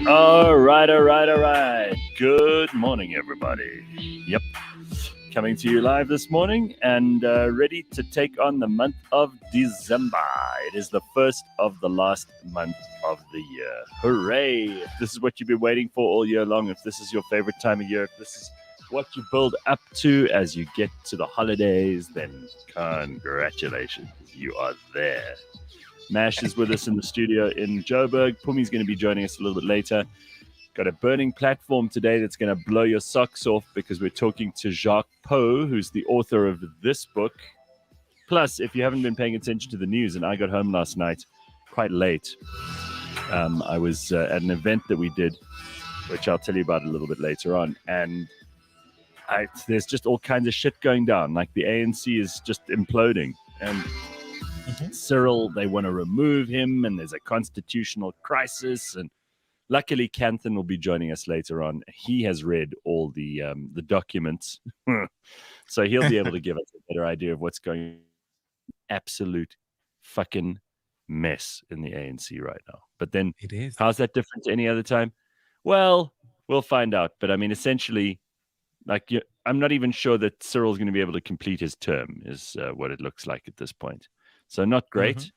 All right. Good morning, everybody. Yep. Coming to you live this morning and ready to take on the month of December. It is the first of the last month of the year. Hooray. If this is what you've been waiting for all year long, if this is your favorite time of year, if this is what you build up to as you get to the holidays, then congratulations. You are there. Mash is with us in the studio in Joburg. Pumi's going to be joining us a little bit later. Got a burning platform today that's going to blow your socks off because we're talking to Jacques Pauw, who's the author of this book. Plus, if you haven't been paying attention to the news, and I got home last night quite late, I was at an event that we did, which I'll tell you about a little bit later on, and there's just all kinds of shit going down. Like the ANC is just imploding, and Cyril, they want to remove him, and there's a constitutional crisis. And luckily, Canthan will be joining us later on. He has read all the documents, so he'll be able to give us a better idea of what's going on. Absolute fucking mess in the ANC right now. But then, It is. how's that different to any other time? Well, we'll find out. But I mean, essentially, I'm not even sure that Cyril's going to be able to complete his term, is what it looks like at this point. So not great.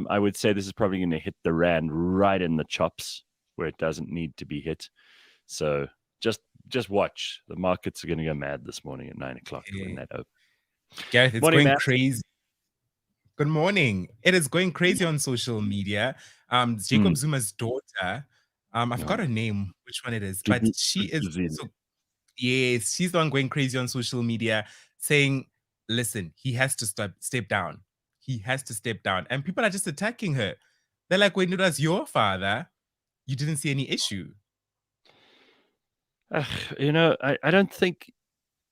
I would say this is probably going to hit the rand right in the chops where it doesn't need to be hit. So just watch. The markets are going to go mad this morning at 9 o'clock when that opens. Gareth, it's Morning, going Matt. crazy. Good morning. It is going crazy on social media. Jacob Zuma's daughter, I forgot her name, which one it is, but she is yes, she's the one going crazy on social media saying, listen, he has to step down. He has to step down. And people are just attacking her. They're like, when it was your father, you didn't see any issue. I don't think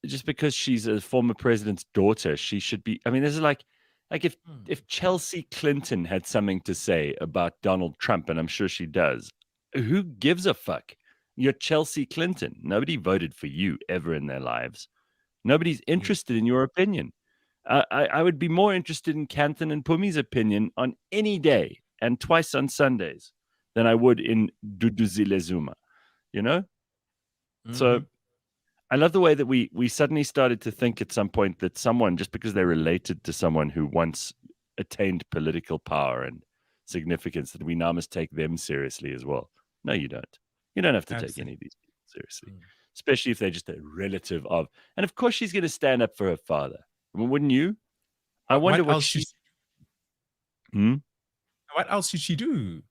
just because she's a former president's daughter, she should be. I mean, this is like if Chelsea Clinton had something to say about Donald Trump, and I'm sure she does, who gives a fuck? You're Chelsea Clinton. Nobody voted for you ever in their lives. Nobody's interested in your opinion. I would be more interested in Canthan and Pumi's opinion on any day and twice on Sundays than I would in Duduzile Zuma, So I love the way that we suddenly started to think at some point that someone, just because they're related to someone who once attained political power and significance, that we now must take them seriously as well. No, you don't. You don't have to take any of these people seriously, especially if they're just a relative of. And of course, she's going to stand up for her father. I mean, wouldn't you? I wonder what she. What else should she do?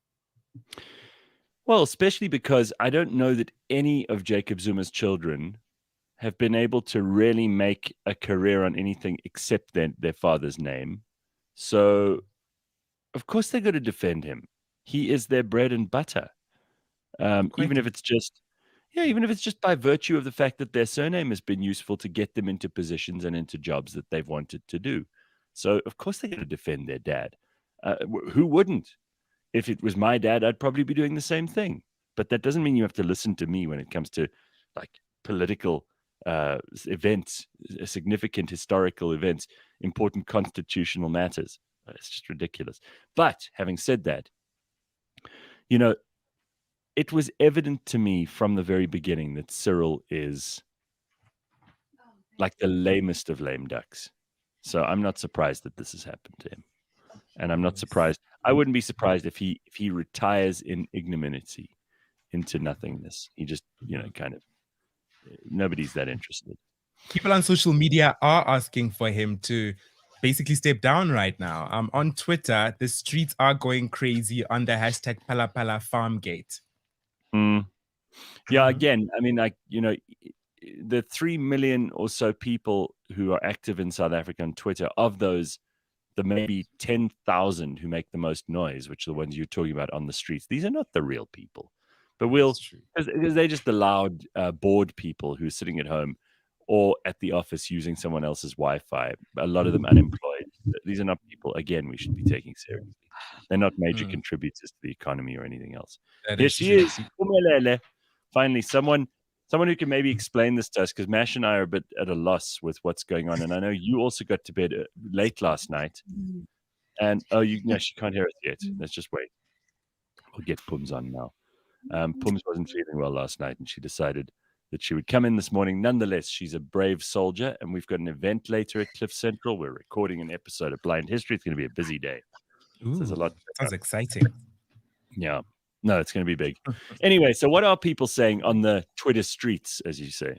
Well, especially because I don't know that any of Jacob Zuma's children have been able to really make a career on anything except their father's name. So, of course, they're going to defend him. He is their bread and butter. Even if it's just by virtue of the fact that their surname has been useful to get them into positions and into jobs that they've wanted to do. So, of course, they're going to defend their dad. Who wouldn't? If it was my dad, I'd probably be doing the same thing. But that doesn't mean you have to listen to me when it comes to political events, significant historical events, important constitutional matters. It's just ridiculous. But having said that, it was evident to me from the very beginning that Cyril is like the lamest of lame ducks. So I'm not surprised that this has happened to him. And I'm not surprised. I wouldn't be surprised if he retires in ignominy into nothingness. He just, kind of, nobody's that interested. People on social media are asking for him to basically step down right now. On Twitter, the streets are going crazy on the hashtag Phala Phala Farmgate. Yeah, again, I mean, the 3 million or so people who are active in South Africa on Twitter, of those, the maybe 10,000 who make the most noise, which are the ones you're talking about on the streets, these are not the real people. But because they're just the loud, bored people who are sitting at home or at the office using someone else's Wi-Fi, a lot of them unemployed. These are not people, again, we should be taking seriously. They're not major contributors to the economy or anything else. Here she is. Finally, someone who can maybe explain this to us, because Mash and I are a bit at a loss with what's going on. And I know you also got to bed late last night. And she can't hear us yet. Let's just wait. We'll get Pums on now. Pums wasn't feeling well last night, and she decided that she would come in this morning. Nonetheless, she's a brave soldier, and we've got an event later at Cliff Central. We're recording an episode of Blind History. It's going to be a busy day. Ooh, so there's a lot. Sounds exciting. Yeah. No, it's going to be big. Anyway, so what are people saying on the Twitter streets, as you say?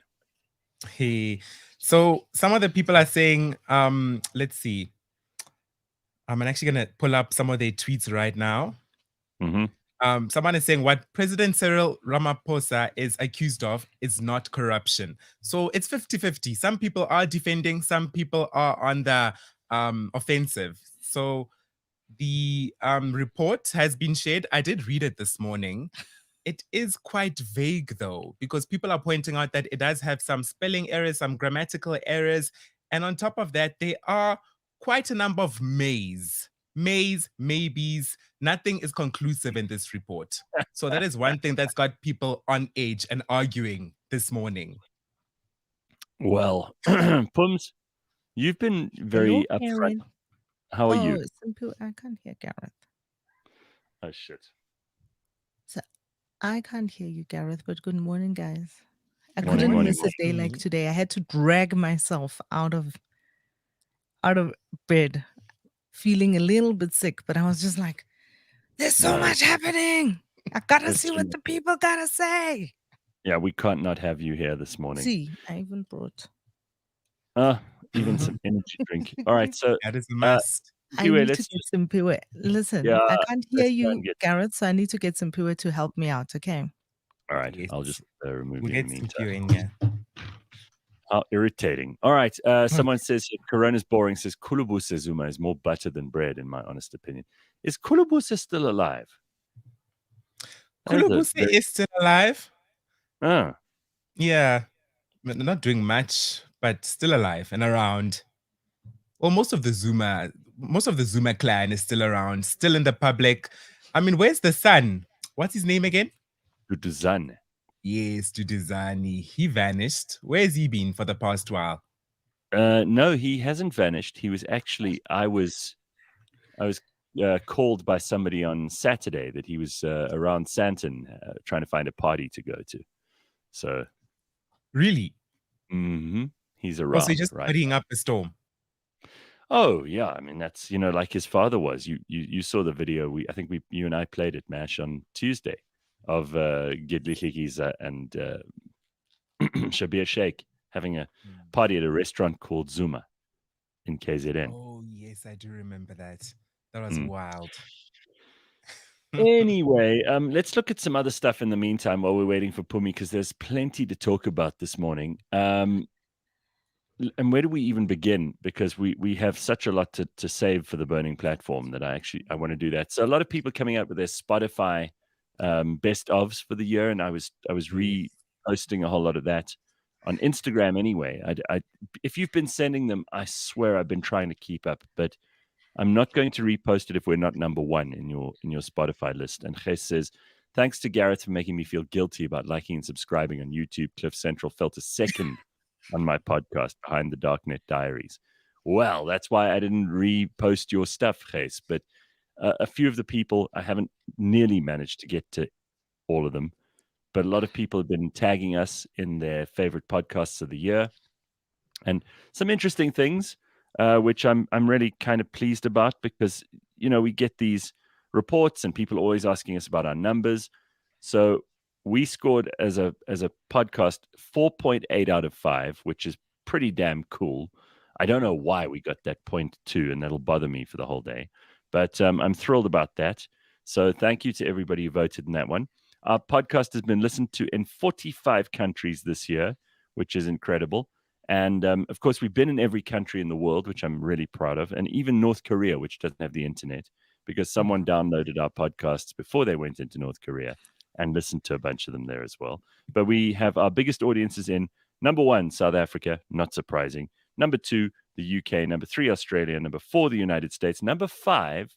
Hey, so some of the people are saying, let's see. I'm actually going to pull up some of their tweets right now. Mm-hmm. Someone is saying what President Cyril Ramaphosa is accused of is not corruption. So it's 50-50. Some people are defending, some people are on the offensive. So the report has been shared. I did read it this morning. It is quite vague, though, because people are pointing out that it does have some spelling errors, some grammatical errors. And on top of that, there are quite a number of maybes. Nothing is conclusive in this report. So that is one thing that's got people on edge and arguing this morning. Well, Pums, you've been very upfront. How are you? I can't hear Gareth. Oh, shit. So I can't hear you, Gareth, but good morning, guys. I Morning, couldn't morning, miss a day like today. I had to drag myself out of bed, feeling a little bit sick, but I was just like, there's so much happening. I gotta see what the people gotta say. Yeah, we can't not have you here this morning. See, I even brought even some energy drink. All right, so that is a must. I need to get some Piwe. Listen, I can't hear you, Gareth, so I need to get some Piwe to help me out, okay? All right, I'll just remove you in the meantime. In, yeah. How irritating. All right, someone says, Corona's boring, says, Kulubuse Zuma is more butter than bread, in my honest opinion. Is Kulubuse still alive? Kulubuse is still alive. Oh. Yeah, not doing much, but still alive and around. Well, most of the Zuma clan is still around, still in the public. I mean, where's the son? What's his name again? Duduzane. Yes, Duduzane. He vanished. Where's he been for the past while? No, he hasn't vanished. He was actually, I was called by somebody on Saturday that he was around Santon trying to find a party to go to. So, really? Mm-hmm. He's around. Also, just putting up a storm. Oh yeah, I mean that's like his father was. You saw the video. I think you and I played it, Mash, on Tuesday, of Gidli Higiza and Shabir Sheikh having a party at a restaurant called Zuma in KZN. Oh yes, I do remember that. That was wild. Anyway, let's look at some other stuff in the meantime while we're waiting for Pumi, because there's plenty to talk about this morning. And where do we even begin? Because we have such a lot to save for the burning platform that I want to do that. So a lot of people coming out with their Spotify best ofs for the year, and I was reposting a whole lot of that on Instagram anyway. If you've been sending them, I swear I've been trying to keep up, but I'm not going to repost it if we're not number one in your Spotify list. And Ches says, thanks to Gareth for making me feel guilty about liking and subscribing on YouTube. Cliff Central felt a second on my podcast, Behind the Darknet Diaries. Well, that's why I didn't repost your stuff, Ches. But a few of the people, I haven't nearly managed to get to all of them. But a lot of people have been tagging us in their favorite podcasts of the year. And some interesting things, which I'm really kind of pleased about, because, we get these reports and people always asking us about our numbers. So we scored as a podcast 4.8 out of 5, which is pretty damn cool. I don't know why we got that 0.2, and that'll bother me for the whole day. But I'm thrilled about that. So thank you to everybody who voted in that one. Our podcast has been listened to in 45 countries this year, which is incredible. And, of course, we've been in every country in the world, which I'm really proud of, and even North Korea, which doesn't have the internet, because someone downloaded our podcasts before they went into North Korea and listened to a bunch of them there as well. But we have our biggest audiences in number 1, South Africa, not surprising. Number 2, the UK. Number 3, Australia. Number 4, the United States. Number 5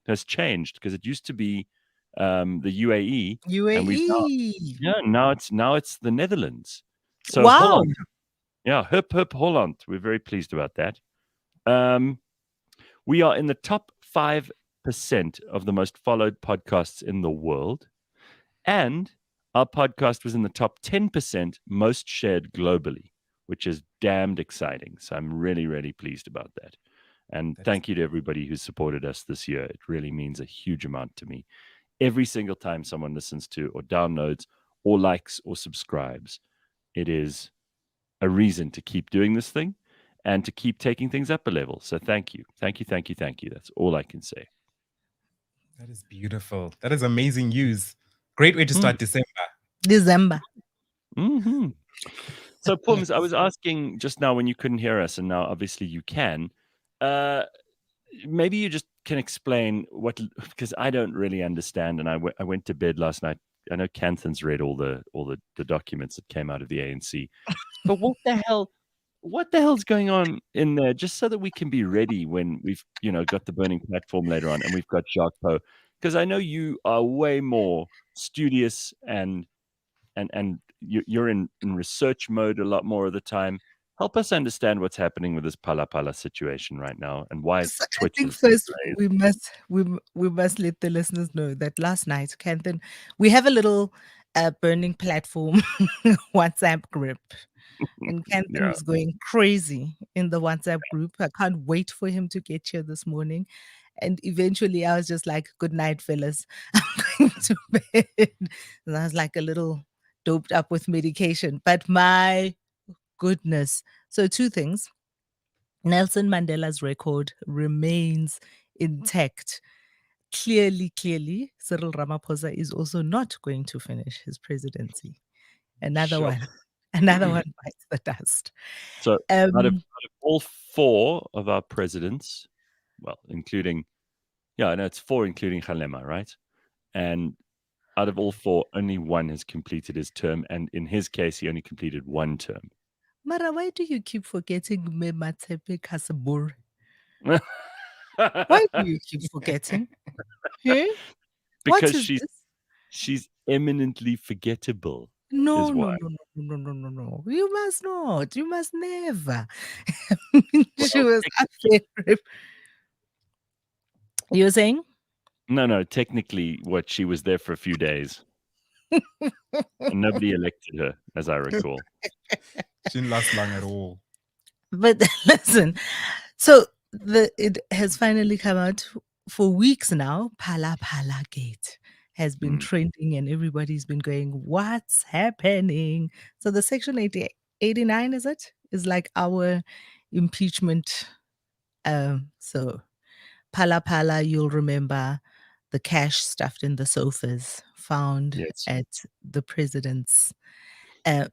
has changed because it used to be the UAE. And now it's the Netherlands. So wow. Holland. Yeah, hip Holland. We're very pleased about that. We are in the top 5% of the most followed podcasts in the world. And our podcast was in the top 10% most shared globally, which is damned exciting. So I'm really, really pleased about that. And That is thank you to everybody who supported us this year. It really means a huge amount to me. Every single time someone listens to or downloads or likes or subscribes, it is a reason to keep doing this thing and to keep taking things up a level. So thank you. Thank you. Thank you. Thank you. That's all I can say. that is beautiful. That is amazing news. Great way to start December. December. Mm-hmm. So, Pums, I was asking just now when you couldn't hear us, and now obviously you can. Maybe you just can explain what, because I don't really understand, and I went to bed last night. I know Canthan's read all the documents that came out of the ANC, but what the hell's going on in there? Just so that we can be ready when we've got the burning platform later on, and we've got Jacques Pauw, because I know you are way more studious and you're in research mode a lot more of the time. Help us understand what's happening with this Palapala situation right now and why So I Twitch think is first raised. we must let the listeners know that last night, Canthan, we have a little burning platform WhatsApp group. And Canthan Yeah. was going crazy in the WhatsApp group. I can't wait for him to get here this morning. And eventually I was just like, good night, fellas. I'm going to bed. And I was like a little doped up with medication. But my goodness. So, two things. Nelson Mandela's record remains intact. Clearly, Cyril Ramaphosa is also not going to finish his presidency. Another Sure. one. Another one bites the dust. So out of Um, all four of our presidents, well, including, I know it's four, including Kgalema, right? And out of all four, only one has completed his term. And in his case, he only completed one term. Mara, why do you keep forgetting Me Matepe Kasabur? Why do you keep forgetting? Hey? What Because is this? she's eminently forgettable, is No, no, why. no, no, no, no, no, no. You must not. You must never. She Well, was a favorite. You were saying? no, technically, what, she was there for a few days, and nobody elected her, as I recall. She didn't last long at all. But listen, so it has finally come out for weeks now. Phala Phala Gate has been trending, and everybody's been going, "What's happening?" So the Section 89 is like our impeachment. So Phala Phala, you'll remember the cash stuffed in the sofas found Yes. at the president's,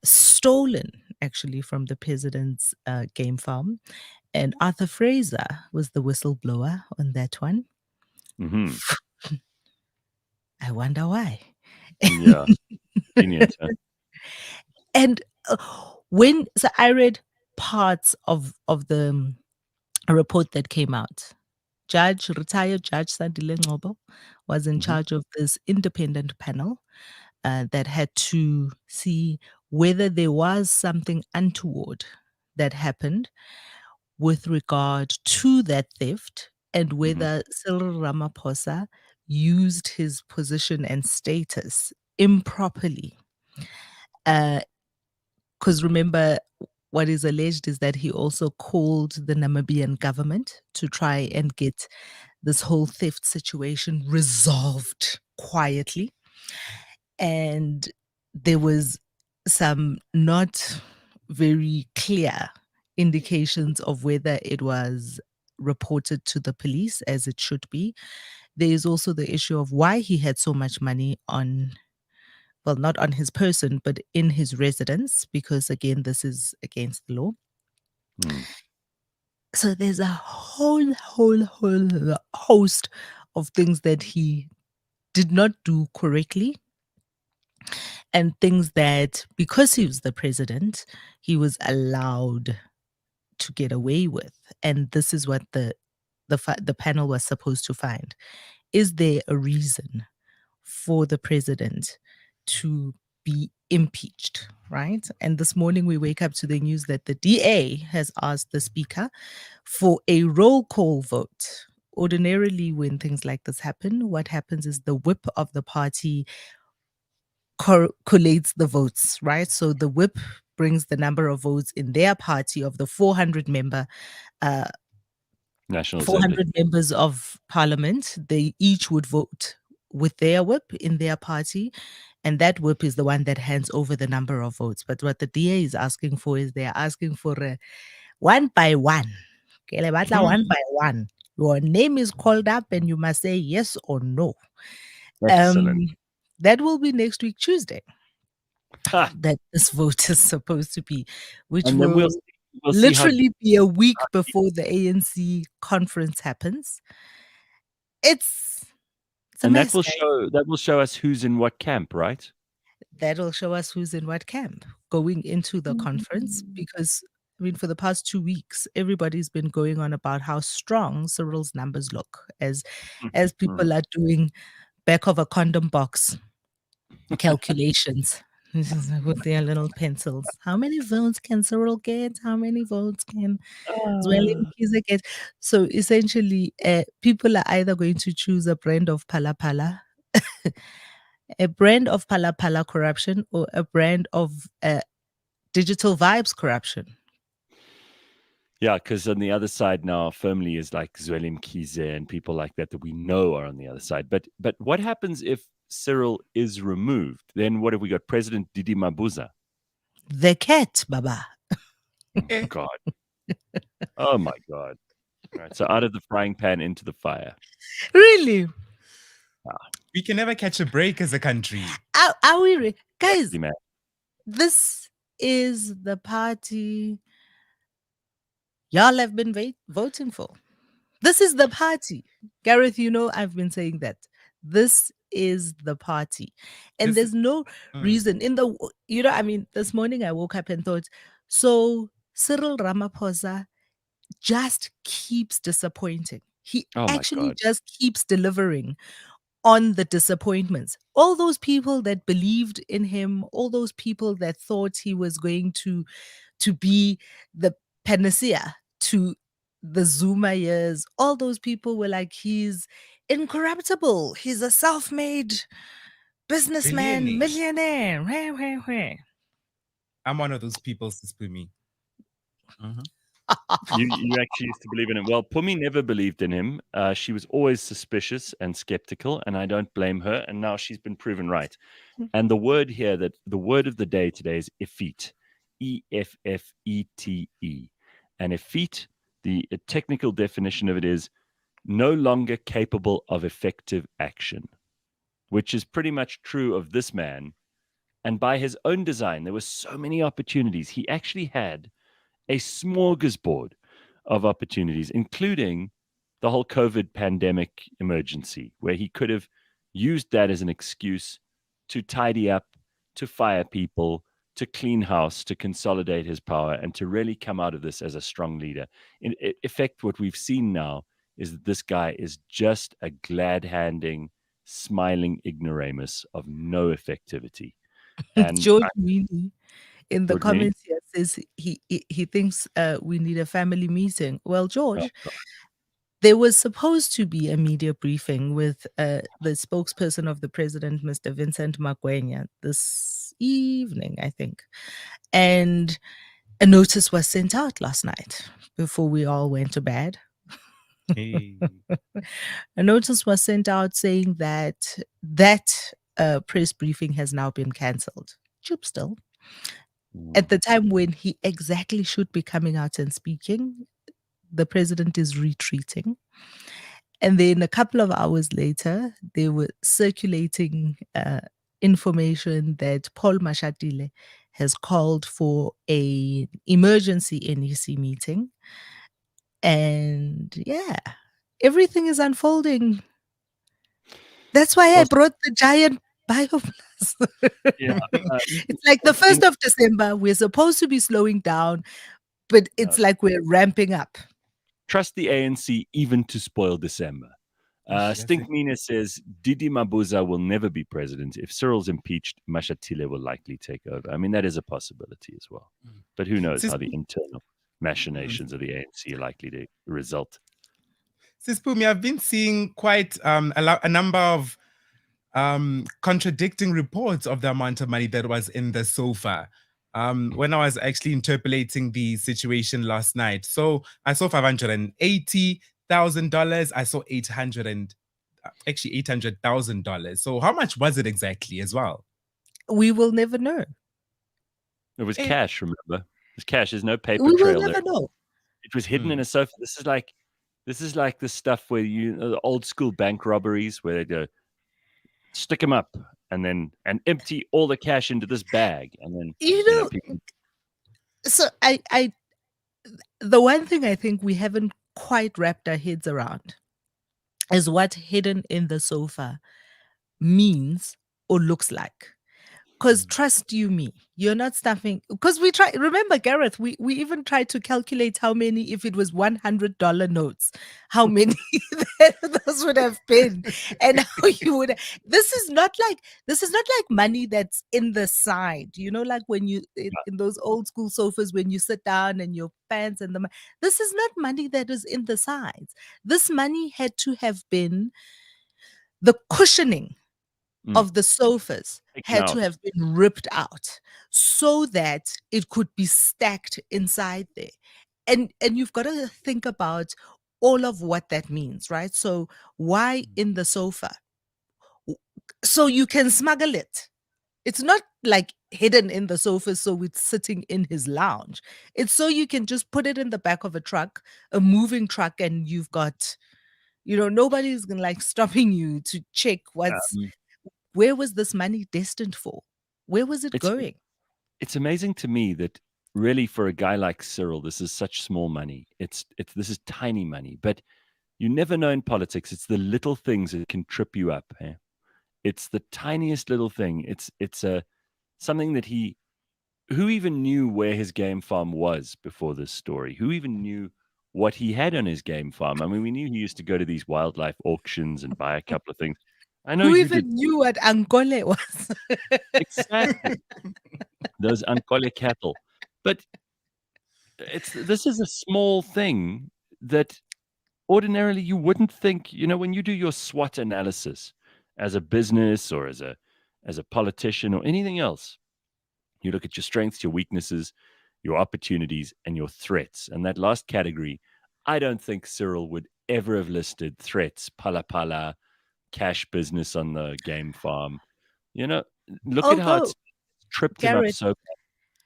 stolen actually from the president's game farm. And Arthur Fraser was the whistleblower on that one. Mm-hmm. I wonder why. Yeah. Genius. Huh? And so I read parts of the report that came out. Retired Judge Sandile Ngcobo was in charge of this independent panel that had to see whether there was something untoward that happened with regard to that theft and whether Cyril Ramaphosa used his position and status improperly. Because remember, what is alleged is that he also called the Namibian government to try and get this whole theft situation resolved quietly. And there was some not very clear indications of whether it was reported to the police as it should be. There is also the issue of why he had so much money on, well, not on his person, but in his residence, because again, this is against the law. So there's a whole host of things that he did not do correctly, and things that, because he was the president, he was allowed to get away with. And this is what the panel was supposed to find. Is there a reason for the president to be impeached, right? And this morning we wake up to the news that the DA has asked the speaker for a roll call vote. Ordinarily, when things like this happen, what happens is the whip of the party collates the votes, right? So the whip brings the number of votes in their party of the 400 National Assembly. members of parliament. They each would vote with their whip in their party, and that whip is the one that hands over the number of votes. But what the DA is asking for is they're asking for a one by one. Okay, le batla one by one. Your name is called up and you must say yes or no. Excellent. That will be next week, Tuesday, Ha! that this vote is supposed to be, which And then will we'll see how literally be a week before the ANC conference happens. It's a and mess, that will guys. show us who's in what camp, right? That'll show us who's in what camp going into the conference, because I mean, for the past 2 weeks, everybody's been going on about how strong Cyril's numbers look as people are doing back of a condom box calculations with their little pencils. How many votes can Cyril get? How many votes can Zweli Mkhize get? So essentially, people are either going to choose a brand of Palapala, a brand of Palapala corruption, or a brand of digital vibes corruption. Yeah, because on the other side now, firmly is like Zweli Mkhize and people like that we know are on the other side. But what happens if Cyril is removed? Then what have we got? President Didi Mabuza. The cat, Baba. Oh, God. Oh, my God. All right, so out of the frying pan into the fire. Really? We can never catch a break as a country. Are we? Guys, Man. this is the party y'all have been voting for. This is the party. Gareth, you know, I've been saying that. This is the party. And there's no reason in the, you know, I mean, this morning I woke up and thought, so Cyril Ramaphosa just keeps disappointing. He actually just keeps delivering on the disappointments. All those people that believed in him, all those people that thought he was going to be the panacea to the Zuma years, all those people were like, he's incorruptible. He's a self-made businessman, millionaire. I'm one of those people, Sis Pumi. You actually used to believe in him. Well, Pumi never believed in him. She was always suspicious and skeptical, and I don't blame her. And now she's been proven right. And the word here, that the word of the day today is effete, EFFETE. And effete, the technical definition of it is no longer capable of effective action, which is pretty much true of this man. And by his own design, there were so many opportunities. He actually had a smorgasbord of opportunities, including the whole COVID pandemic emergency, where he could have used that as an excuse to tidy up, to fire people, to clean house, to consolidate his power, and to really come out of this as a strong leader. In effect, what we've seen now is that this guy is just a glad-handing, smiling ignoramus of no effectivity. And George Meany in the comments here says he thinks we need a family meeting. Well, George, there was supposed to be a media briefing with the spokesperson of the president, Mr. Vincent Magwenya, this evening, I think. And a notice was sent out last night before we all went to bed. Hey. A notice was sent out saying that press briefing has now been cancelled. Chup still. At the time when he exactly should be coming out and speaking, the president is retreating. And then a couple of hours later, they were circulating information that Paul Mashatile has called for an emergency NEC meeting. And yeah, everything is unfolding. That's why I brought the giant bioplus. It's like the 1st of December. We're supposed to be slowing down, but it's like we're ramping up. Trust the ANC even to spoil December. Stink Mina says Didi Mabuza will never be president. If Cyril's impeached, Mashatile will likely take over. I mean, that is a possibility as well. But who knows how the internal machinations of the ANC are likely to result. Sis Pumi, I've been seeing quite a number of contradicting reports of the amount of money that was in the sofa. When I was actually interpolating the situation last night. So I saw $580,000. I saw $800,000. So how much was it exactly as well? We will never know. It was cash, remember? It was cash. There's no paper We will trail never there. know. It was hidden in a sofa. This is like the stuff where the old school bank robberies where they go stick them up and empty all the cash into this bag, and then people. So the one thing I think we haven't quite wrapped our heads around is what hidden in the sofa means or looks like. Because trust you me, you're not stuffing. Because we try. Remember, Gareth, we even tried to calculate how many, if it was $100 notes, how many those would have been, and how you would. This is not like money that's in the side. You know, like when you in those old school sofas when you sit down and your pants and the. This is not money that is in the sides. This money had to have been the cushioning of the sofas had to have been ripped out so that it could be stacked inside there. And you've got to think about all of what that means, right? So why in the sofa? So you can smuggle it. It's not like hidden in the sofa so it's sitting in his lounge. It's so you can just put it in the back of a truck, a moving truck, and you've got, nobody's gonna like stopping you to check where was this money destined for? Where was it going? It's amazing to me that really for a guy like Cyril, this is such small money. This is tiny money, but you never know in politics. It's the little things that can trip you up. Eh? It's the tiniest little thing. It's something that who even knew where his game farm was before this story? Who even knew what he had on his game farm? I mean, we knew he used to go to these wildlife auctions and buy a couple of things. I know who even knew what Ankole was. Exactly. Those Ankole cattle. But this is a small thing that ordinarily you wouldn't think, when you do your SWOT analysis as a business or as a politician or anything else, you look at your strengths, your weaknesses, your opportunities, and your threats. And that last category, I don't think Cyril would ever have listed threats, Palapala, cash business on the game farm. Look at how it's tripped him up so bad.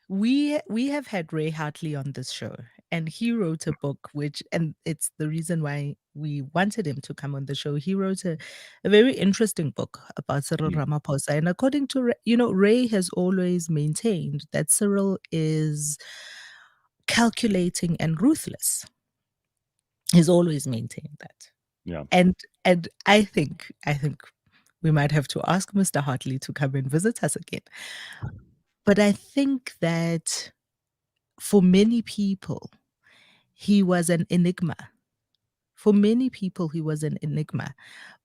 We have had Ray Hartley on this show, and he wrote a book and it's the reason why we wanted him to come on the show. He wrote a very interesting book about Cyril Ramaphosa, and according to Ray has always maintained that Cyril is calculating and ruthless. He's always maintained that. Yeah. And I think we might have to ask Mr. Hartley to come and visit us again. But I think that for many people, he was an enigma. For many people, he was an enigma.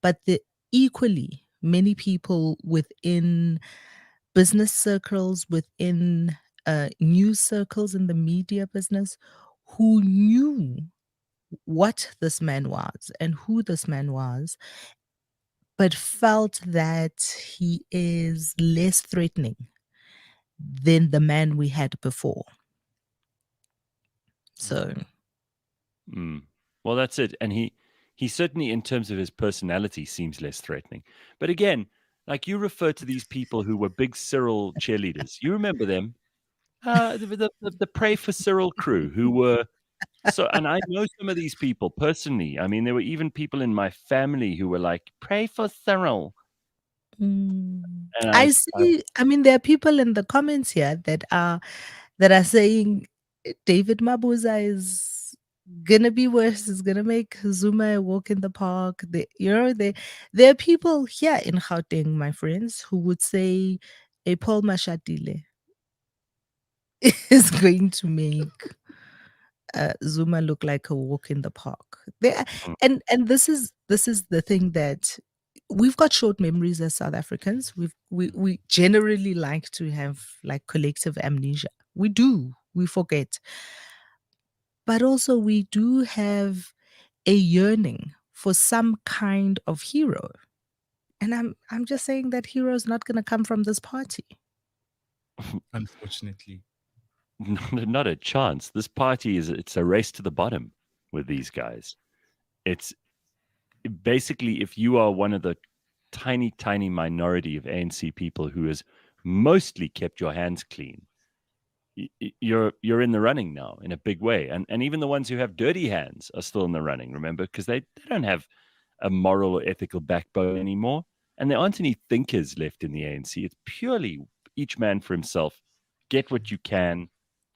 But equally, many people within business circles, within news circles in the media business, who knew what this man was and who this man was, but felt that he is less threatening than the man we had before. So, well, that's it. And he certainly, in terms of his personality, seems less threatening. But again, like you refer to these people who were big Cyril cheerleaders. You remember them? The Pray for Cyril crew who were so, and I know some of these people personally. I mean, there were even people in my family who were like, "Pray for Cyril." And I see. I mean, there are people in the comments here that are saying David Mabuza is gonna be worse. Is gonna make Zuma walk in the park. There are people here in Gauteng, my friends, who would say a Paul Mashatile is going to make Zuma look like a walk in the park. And this is the thing that we've got short memories as South Africans. We generally like to have like collective amnesia. We do. We forget. But also we do have a yearning for some kind of hero. And I'm just saying that hero's not going to come from this party. Unfortunately. Not a chance. This party it's a race to the bottom with these guys. It's basically, if you are one of the tiny minority of ANC people who has mostly kept your hands clean, you're in the running now in a big way. And even the ones who have dirty hands are still in the running, remember, because they don't have a moral or ethical backbone anymore. And there aren't any thinkers left in the ANC. It's purely each man for himself. Get what you can,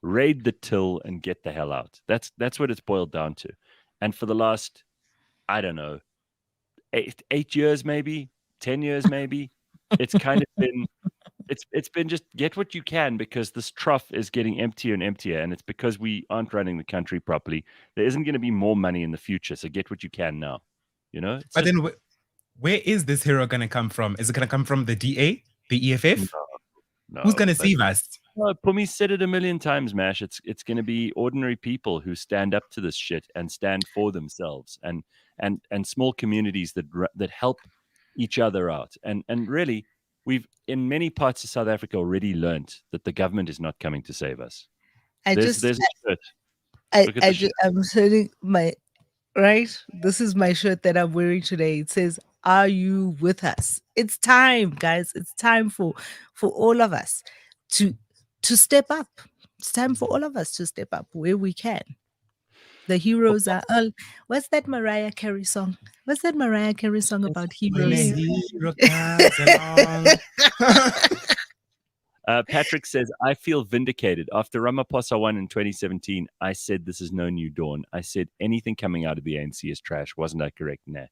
raid the till, and get the hell out. That's what it's boiled down to. And for the last, I don't know, 8 years, maybe 10 years, maybe, it's kind of been it's been just get what you can, because this trough is getting emptier and emptier, and it's because we aren't running the country properly. There isn't going to be more money in the future, so get what you can now. It's But then where is this hero going to come from? Is it going to come from the DA, the EFF? no. Who's going to save us? Pumi said it a million times, Mash. It's going to be ordinary people who stand up to this shit and stand for themselves, and small communities that help each other out. And really, we've in many parts of South Africa already learned that the government is not coming to save us. There's a shirt. Look at the shirt. I'm sending my right. This is my shirt that I'm wearing today. It says, "Are you with us?" It's time, guys. It's time for all of us to step up. It's time for all of us to step up where we can. The heroes are all. What's that Mariah Carey song? What's that Mariah Carey song about When a heroes? hero comes along. Patrick says, I feel vindicated. After Ramaphosa won in 2017, I said this is no new dawn. I said anything coming out of the ANC is trash. Wasn't I correct? Nah.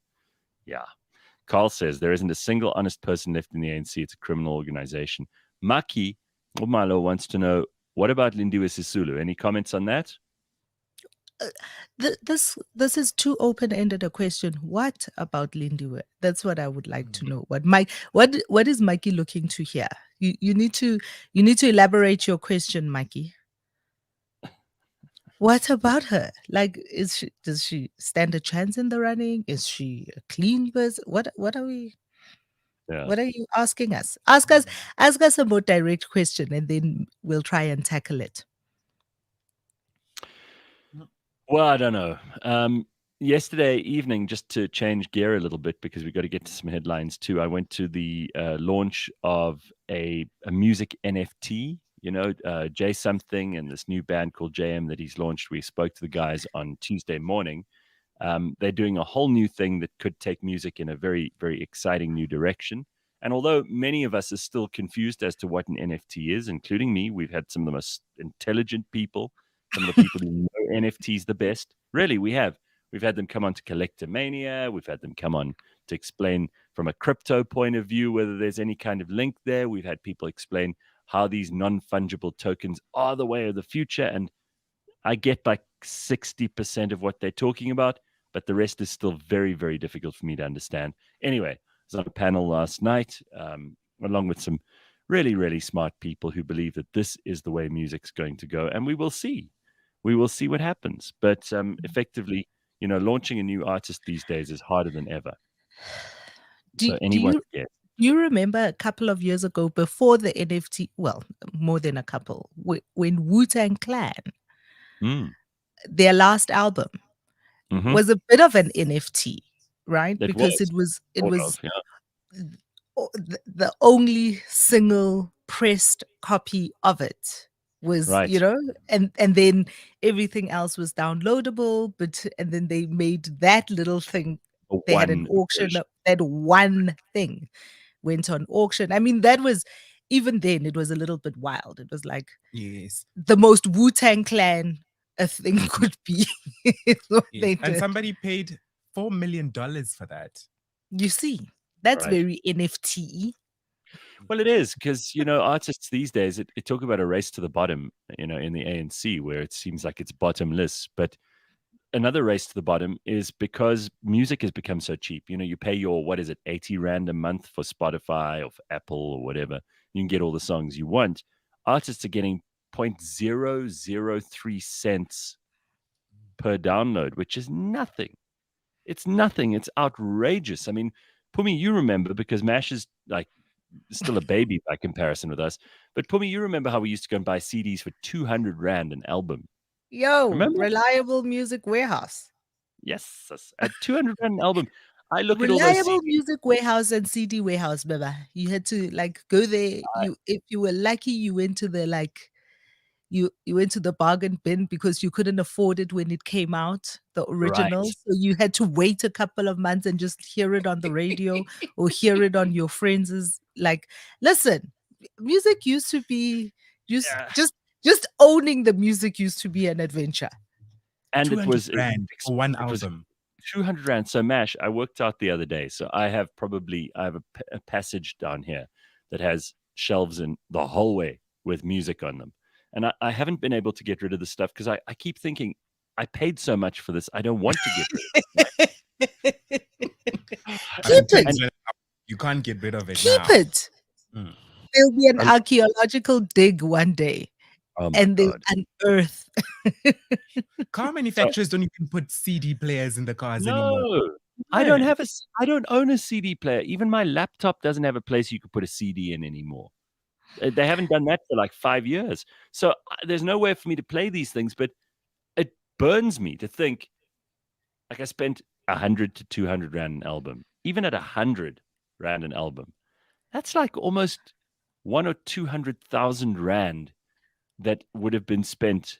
Yeah. Carl says, there isn't a single honest person left in the ANC. It's a criminal organization. Maki Umalo wants to know, what about Lindiwe Sisulu? Any comments on that? This is too open-ended a question. What about Lindiwe? That's what I would like to know. What is Mikey looking to hear? You need to elaborate your question, Mikey. What about her? Like, does she stand a chance in the running? Is she a clean person? What are we? Yeah. What are you asking us? Ask us a more direct question, and then we'll try and tackle it. Well, I don't know. Yesterday evening, just to change gear a little bit, because we've got to get to some headlines too, I went to the launch of a music NFT, J something, and this new band called JM that he's launched. We spoke to the guys on Tuesday morning. They're doing a whole new thing that could take music in a very, very exciting new direction. And although many of us are still confused as to what an NFT is, including me, we've had some of the most intelligent people, some of the people who know NFTs the best. Really, we have. We've had them come on to Collectomania. We've had them come on to explain from a crypto point of view whether there's any kind of link there. We've had people explain how these non-fungible tokens are the way of the future. And I get like 60% of what they're talking about, but the rest is still very, very difficult for me to understand. Anyway, I was on a panel last night, along with some really, really smart people who believe that this is the way music's going to go. And we will see. We will see what happens. But effectively, launching a new artist these days is harder than ever. Do you remember a couple of years ago, before the NFT, well, more than a couple, when Wu-Tang Clan, their last album, was a bit of an NFT, right? Because it was the only single pressed copy of it was, right. And then everything else was downloadable, and then they made that little thing. They had an auction. That one thing went on auction. I mean, that was, even then, it was a little bit wild. It was like, yes, the most Wu-Tang Clan a thing could be. And somebody paid $4 million for that. You see, that's very NFT. Well, it is, because, artists these days, it talk about a race to the bottom, in the ANC, where it seems like it's bottomless. But another race to the bottom is because music has become so cheap. You pay your, 80 Rand a month for Spotify or for Apple or whatever. You can get all the songs you want. Artists are getting 0.003 cents per download, which is nothing. It's nothing. It's outrageous. I mean, Pumi, you remember, because Mash is like still a baby by comparison with us. But Pumi, you remember how we used to go and buy CDs for 200 Rand an album? Yo, Remember? Reliable Music Warehouse. Yes, at 200 Rand an album. I look at all those Reliable CDs. Music Warehouse and CD Warehouse, remember? You had to like go there. If you were lucky, you went to the like you went to the bargain bin because you couldn't afford it when it came out, the Right. original. So you had to wait a couple of months and just hear it on the radio or hear it on your friends' like, listen, music used to be Yeah. just owning the music used to be an adventure. And it was Rand for one it was album. 200 Rand. So Mash, I worked out the other day. So I have a passage down here that has shelves in the hallway with music on them. And I haven't been able to get rid of the stuff because I keep thinking, I paid so much for this. I don't want to get rid of it. Keep it. You can't get rid of it Keep now. it. There'll be an archaeological dig one day. Oh my And they'll God. unearth. Car manufacturers don't even put CD players in the cars anymore. No, I don't own a CD player. Even my laptop doesn't have a place you could put a CD in anymore. They haven't done that for like 5 years. So there's nowhere for me to play these things, but it burns me to think, like, I spent 100 to 200 Rand an album. Even at 100 Rand an album, that's like almost 1 or 200,000 Rand that would have been spent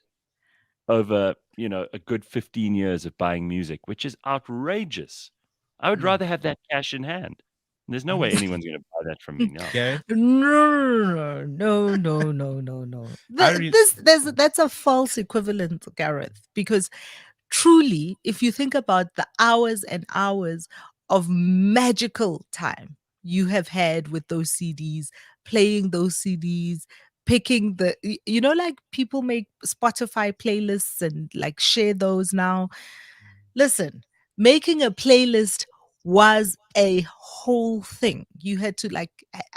over, a good 15 years of buying music, which is outrageous. I would rather have that cash in hand. There's no way anyone's going to buy that from me now. Yeah. No. That's a false equivalent, Gareth, because truly, if you think about the hours and hours of magical time you have had with those CDs, playing those CDs, picking like people make Spotify playlists and like share those now. Listen, making a playlist was a whole thing. You had to like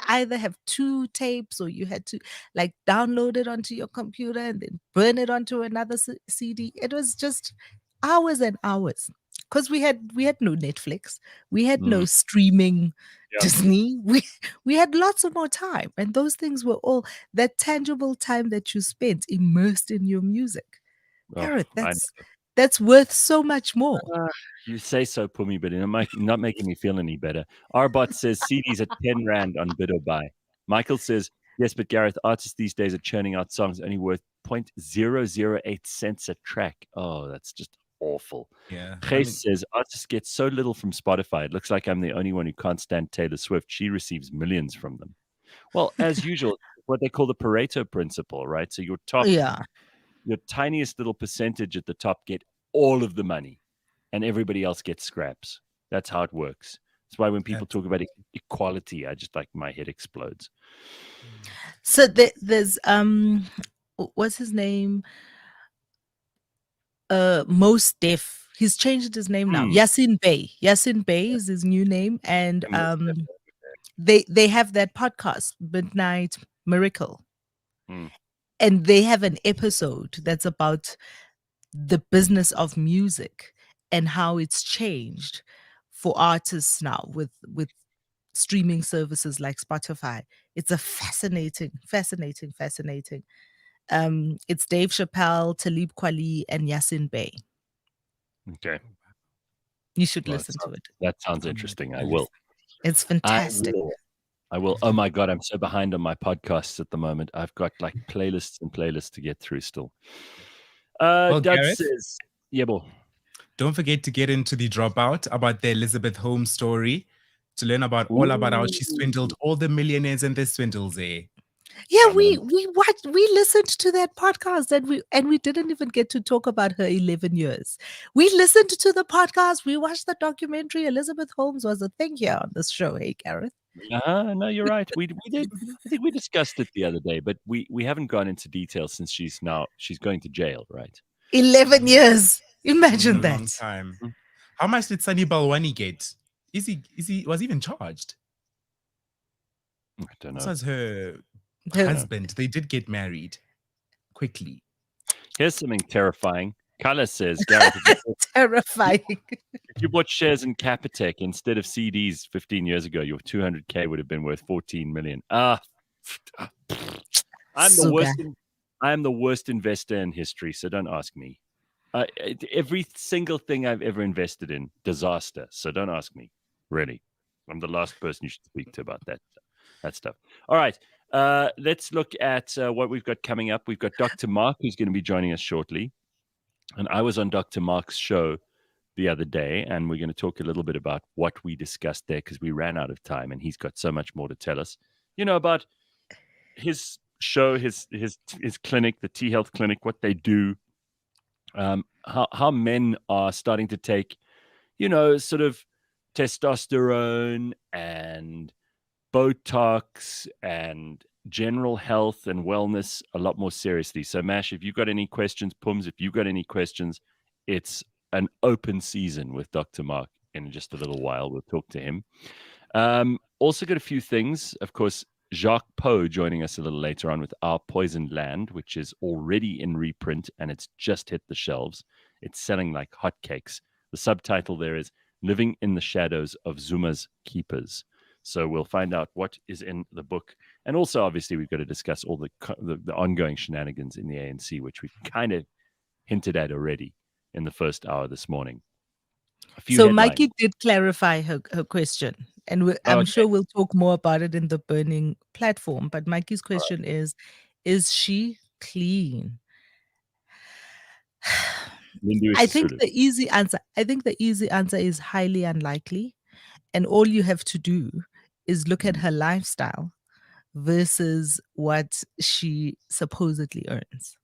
either have 2 tapes or you had to like download it onto your computer and then burn it onto another CD. It was just hours and hours because we had no Netflix, we had no streaming. Yep. Disney, we had lots of more time, and those things were all that tangible time that you spent immersed in your music. Gareth, that's worth so much more. You say so, Pumi, but you're not making me feel any better. Arbot says CDs at 10 Rand on bid or buy. Michael says, yes, but Gareth, artists these days are churning out songs only worth 0.008 cents a track. Oh, that's just awful. Yeah. Chase says, artists get so little from Spotify. It looks like I'm the only one who can't stand Taylor Swift. She receives millions from them. Well, as usual, what they call the Pareto principle, right? So your tiniest little percentage at the top get all of the money and everybody else gets scraps. That's how it works. That's why when people talk about equality, I just like my head explodes. So there's what's his name? Most Def. He's changed his name now. Yasin Bey. Yasin Bey is his new name, and they have that podcast, Midnight Miracle, and they have an episode that's about the business of music and how it's changed for artists now with streaming services like Spotify. It's a fascinating. It's Dave Chappelle, Talib Kweli, and Yasin Bey. Okay. You should listen to it. That sounds interesting. I will. It's fantastic. I will. Oh my God, I'm so behind on my podcasts at the moment. I've got like playlists and playlists to get through still. Doug Gareth, says, yeah, boy. Don't forget to get into the Dropout about the Elizabeth Holmes story to learn about all about how she swindled all the millionaires and the swindles there. Yeah, we listened to that podcast and we didn't even get to talk about her 11 years. We listened to the podcast, we watched the documentary. Elizabeth Holmes was a thing here on this show. Hey, Gareth. No, you're right. We did. I think we discussed it the other day, but we haven't gone into detail since she's going to jail, right? 11 years. Imagine that. Long time. How much did Sunny Balwani get? Was he even charged? I don't know. This was her husband. They did get married quickly. Here's something terrifying. Color says, Gareth, Terrifying. if you bought shares in Capitec instead of CDs 15 years ago, your 200K would have been worth 14 million. I'm the Sugar. worst. I am the worst investor in history, so don't ask me. Every single thing I've ever invested in, disaster. So don't ask me. Really, I'm the last person you should speak to about that stuff. All right, let's look at what we've got coming up. We've got Dr. Mark, who's going to be joining us shortly, and I was on Dr. Mark's show the other day, and we're going to talk a little bit about what we discussed there because we ran out of time, and he's got so much more to tell us. About his show, his clinic, the T Health Clinic, what they do, how men are starting to take, sort of testosterone and Botox and general health and wellness a lot more seriously. So, Mash, if you've got any questions, Pums, if you've got any questions, it's an open season with Dr. Mark in just a little while. We'll talk to him. Also got a few things. Of course, Jacques Pauw joining us a little later on with Our Poisoned Land, which is already in reprint and it's just hit the shelves. It's selling like hotcakes. The subtitle there is Living in the Shadows of Zuma's Keepers. So we'll find out what is in the book. And also, obviously, we've got to discuss all the ongoing shenanigans in the ANC, which we've kind of hinted at already in the first hour this morning. So Mikey did clarify her question, and I'm sure we'll talk more about it in the burning platform. But Mikey's question is she clean? I think the easy answer is highly unlikely, and all you have to do is look at her lifestyle versus what she supposedly earns.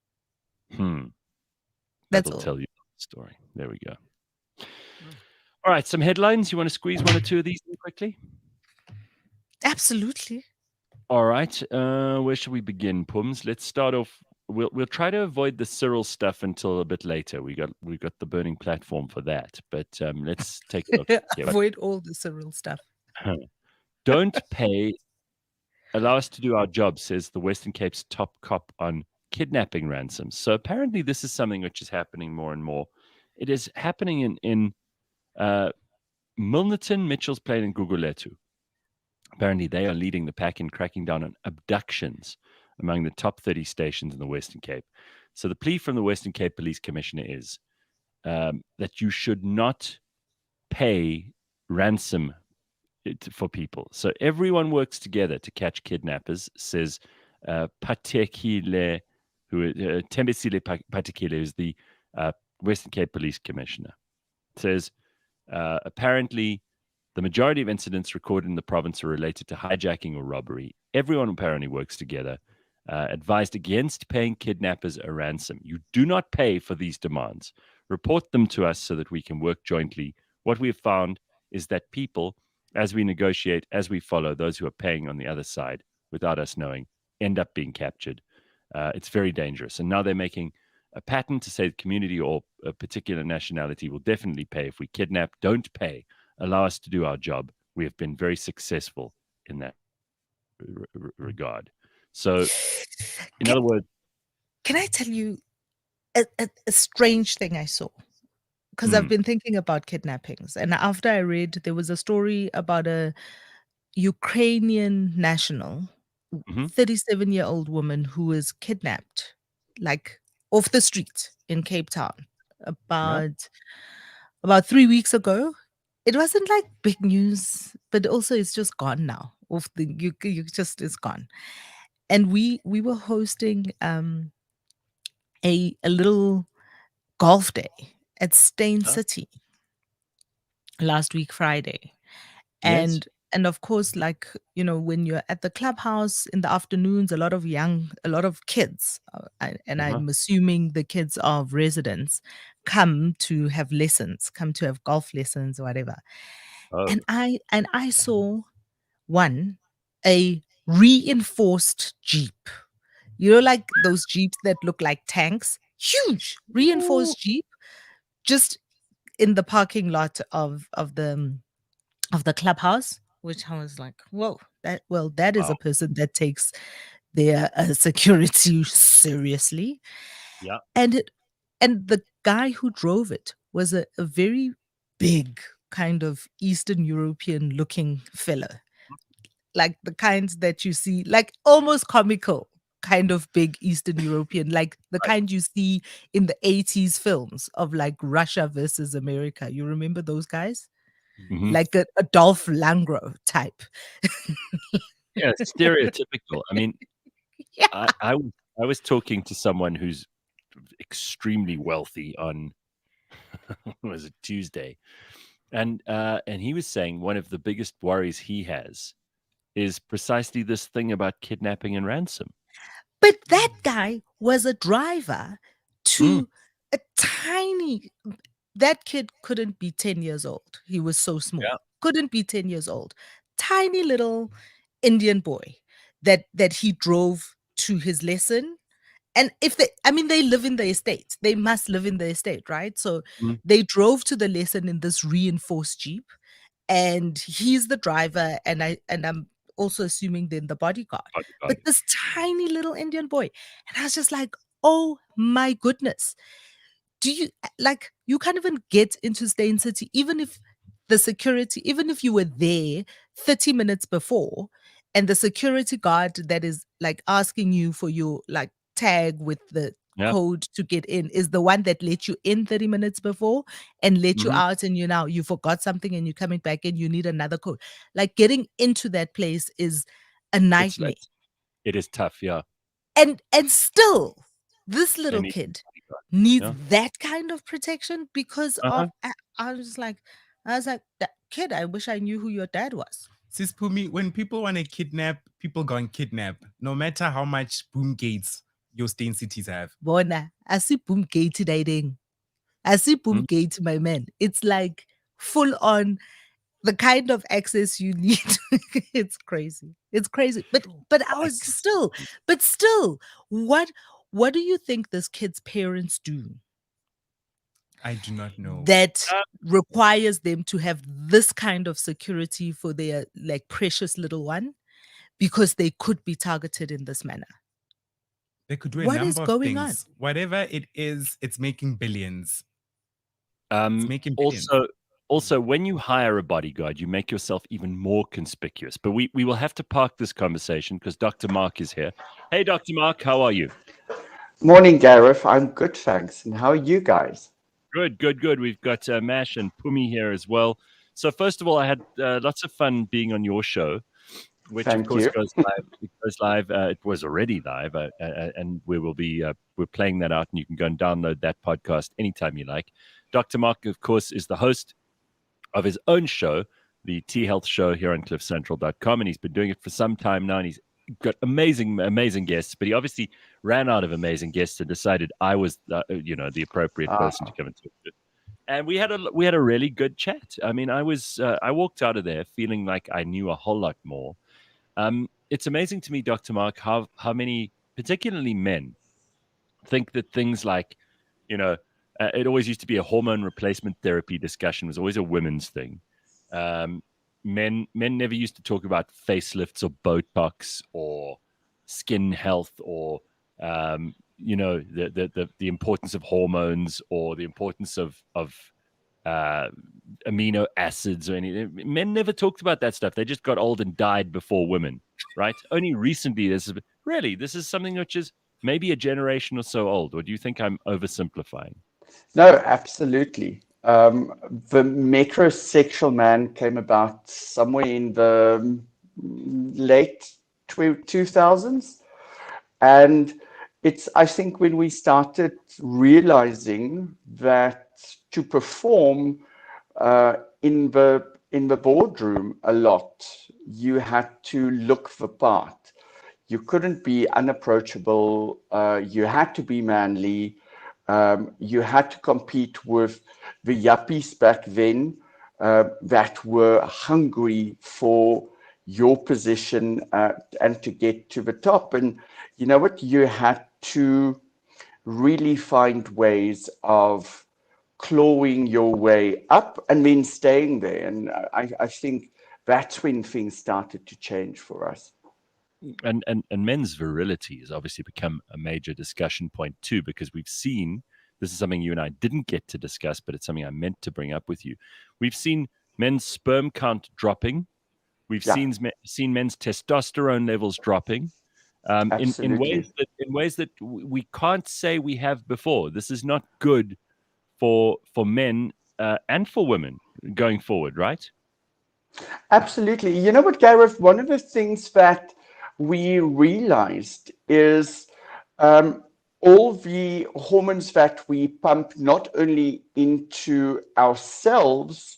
That'll tell you the story. There we go. All right, some headlines. You want to squeeze one or two of these in quickly? Absolutely. All right. Where should we begin, Pums? Let's start off. We'll try to avoid the Cyril stuff until a bit later. We got the burning platform for that. But let's take a look. Avoid all the Cyril stuff. Don't pay. Allow us to do our job, says the Western Cape's top cop on kidnapping ransoms. So apparently this is something which is happening more and more. It is happening in Milnerton, Mitchell's Plain, and Gugulethu. Apparently, they are leading the pack in cracking down on abductions among the top 30 stations in the Western Cape. So the plea from the Western Cape Police Commissioner is that you should not pay ransom for people. So everyone works together to catch kidnappers, says Patekile, Tembisile Patekile, who's the Western Cape Police Commissioner. Says apparently the majority of incidents recorded in the province are related to hijacking or robbery. Everyone apparently works together. Advised against paying kidnappers a ransom. You do not pay for these demands. Report them to us so that we can work jointly. What we have found is that people, as we negotiate, as we follow those who are paying on the other side without us knowing, end up being captured. It's very dangerous. And now they're making a pattern to say the community or a particular nationality will definitely pay if we kidnap. Don't pay. Allow us to do our job. We have been very successful in that regard. So, in other words, can I tell you a strange thing I saw? Because I've been thinking about kidnappings. And after I read, there was a story about a Ukrainian national, 37-year-old woman who was kidnapped, like off the street in Cape Town about 3 weeks ago. It wasn't like big news, but also it's just gone now. You just is gone. And we were hosting a little golf day at Stain City last week Friday. And of course, like, when you're at the clubhouse in the afternoons, a lot of kids, and I'm assuming the kids of residents come to have golf lessons or whatever. And I saw a reinforced Jeep. Like those Jeeps that look like tanks, huge reinforced Jeep, just in the parking lot of the clubhouse, which I was like, whoa, that is a person that takes their security seriously. Yeah. And the guy who drove it was a very big kind of Eastern European looking fella, like the kinds that you see, like almost comical kind of big Eastern European, like the Right. kind you see in the 80s films of like Russia versus America. You remember those guys? Mhm. Like a Dolph Lundgren type. Yeah, stereotypical. I mean, Yeah. I was talking to someone who's extremely wealthy on was it Tuesday, and he was saying one of the biggest worries he has is precisely this thing about kidnapping and ransom. But that guy was a driver Mm, to a tiny, that kid couldn't be 10 years old. He was so small. yeah. Couldn't be 10 years old. Tiny little Indian boy that he drove to his lesson. And if they, I mean, they live in the estate. They must live in the estate, right? So Mm, they drove to the lesson in this reinforced Jeep, and he's the driver, and I'm also assuming then the bodyguard. But bodyguard. this tiny little Indian boy, and I was just like, oh my goodness, do you like, you can't even get into Stain City, even if the security, even if you were there 30 minutes before, and the security guard that is like asking you for your like tag with the Yeah. code to get in is the one that let you in 30 minutes before and let you Mhm. out, and you forgot something and you're coming back and you need another code. Like getting into that place is a It's nightmare. it is tough. Yeah. And still, this little And he, kid needs yeah. that kind of protection because Uh-huh. of I was like, that kid, I wish I knew who your dad was. Sis Pumi, when people want to kidnap, people go and kidnap, no matter how much boom gates your stain cities have. Bona, I see boom gate dating. I see boom Mm, gate, my man. It's like full on the kind of access you need. It's crazy. It's crazy. But I was still, but still, what do you think this kid's parents do I do not know. that requires them to have this kind of security for their like precious little one, because they could be targeted in this manner? They could do a What is number of going on? things. Whatever it is, it's making billions. It's making billions. also, when you hire a bodyguard, you make yourself even more conspicuous. But we will have to park this conversation because Dr. Mark is here. Hey, Dr. Mark, how are you? Morning, Gareth. I'm good, thanks. And how are you guys? Good, good, good. We've got Mash and Pumi here as well. So first of all, I had lots of fun being on your show, which of Thank course you. goes live. It goes live. It was already live, and we will be we're playing that out, and you can go and download that podcast anytime you like. Dr. Mark, of course, is the host of his own show, the T Health Show, here on cliffcentral.com, and he's been doing it for some time now, and he's got amazing guests, but he obviously ran out of amazing guests and decided I was the appropriate person to come and talk to. And we had a really good chat. I mean, I walked out of there feeling like I knew a whole lot more. It's amazing to me, Dr. Mark, how many, particularly men, think that things like, it always used to be a hormone replacement therapy discussion was always a women's thing. Men never used to talk about facelifts or Botox or skin health or the importance of hormones or the importance of amino acids or anything. Men never talked about that stuff. They just got old and died before women, right? Only recently this is something which is maybe a generation or so old. Or do you think I'm oversimplifying? No, absolutely. The metrosexual man came about somewhere in the late 2000s. And it's, I think, when we started realizing that to perform in the boardroom a lot, you had to look the part. You couldn't be unapproachable. You had to be manly. You had to compete with the yuppies back then that were hungry for your position and to get to the top. And you know what? You had to really find ways of clawing your way up and then staying there. And I think that's when things started to change for us. And men's virility has obviously become a major discussion point too, because we've seen this is something you and I didn't get to discuss, but it's something I meant to bring up with you. We've seen men's sperm count dropping. We've seen men's testosterone levels dropping. In ways that we can't say we have before. This is not good for men and for women going forward, right? Absolutely. You know what, Gareth? One of the things that we realized is all the hormones that we pump not only into ourselves,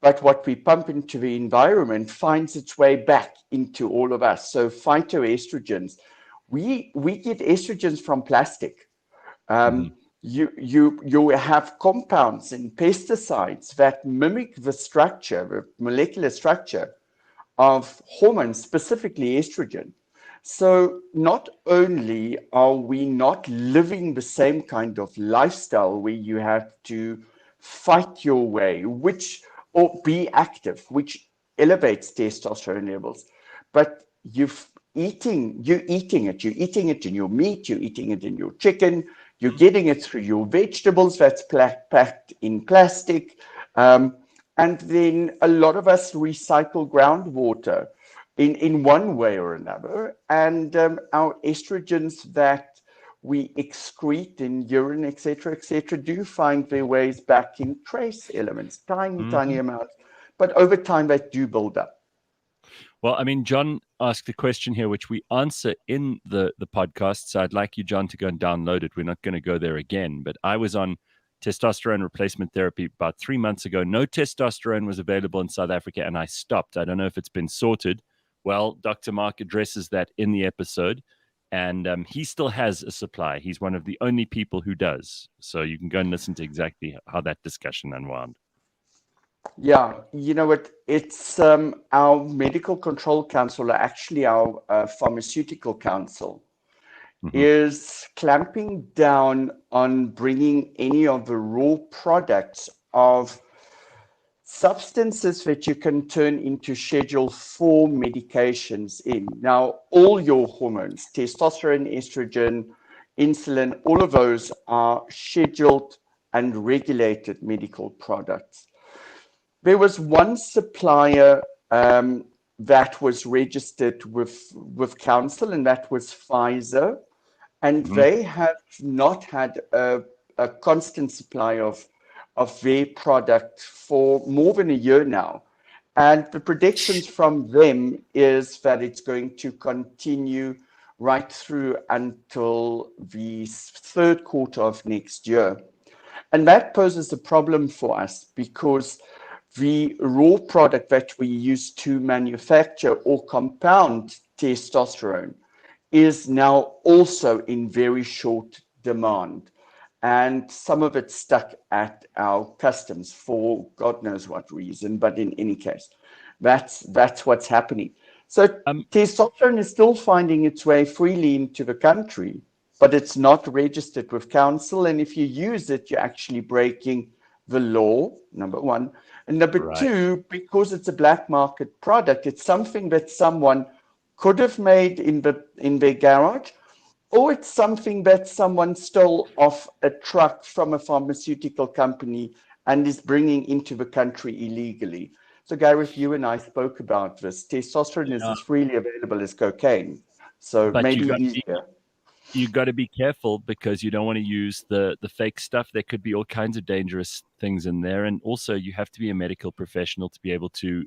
but what we pump into the environment finds its way back into all of us. So phytoestrogens, we get estrogens from plastic. You have compounds in pesticides that mimic the structure, the molecular structure of hormones, specifically estrogen. So not only are we not living the same kind of lifestyle where you have to fight your way, or be active, which elevates testosterone levels, but you're eating it in your meat, you're eating it in your chicken, you're getting it through your vegetables that's packed in plastic. And then a lot of us recycle groundwater in one way or another. And our estrogens that we excrete in urine, etc., do find their ways back in trace elements, tiny amounts. But over time, they do build up. Well, I mean, John asked a question here, which we answer in the podcast. So I'd like you, John, to go and download it. We're not going to go there again. But I was on testosterone replacement therapy about 3 months ago. No testosterone was available in South Africa, and I stopped. I don't know if it's been sorted. Well, Dr. Mark addresses that in the episode. And he still has a supply. He's one of the only people who does. So you can go and listen to exactly how that discussion unwound. Yeah, you know what? It's our medical control council, or actually our pharmaceutical council, is clamping down on bringing any of the raw products of substances that you can turn into Schedule 4 medications in. Now, all your hormones, testosterone, estrogen, insulin, all of those are scheduled and regulated medical products. There was one supplier that was registered with council, and that was Pfizer, and they have not had a constant supply of their product for more than a year now. And the predictions from them is that it's going to continue right through until the third quarter of next year. And that poses a problem for us because the raw product that we use to manufacture or compound testosterone is now also in very short demand. And some of it stuck at our customs for God knows what reason, but in any case, that's what's happening. So testosterone is still finding its way freely into the country, but it's not registered with council. And if you use it, you're actually breaking the law, number one. And number two, because it's a black market product, it's something that someone could have made in their garage, or it's something that someone stole off a truck from a pharmaceutical company and is bringing into the country illegally. So, Gareth, you and I spoke about this. Testosterone is as freely available as cocaine. So but maybe easier. You've got to be careful because you don't want to use the fake stuff. There could be all kinds of dangerous things in there. And also you have to be a medical professional to be able to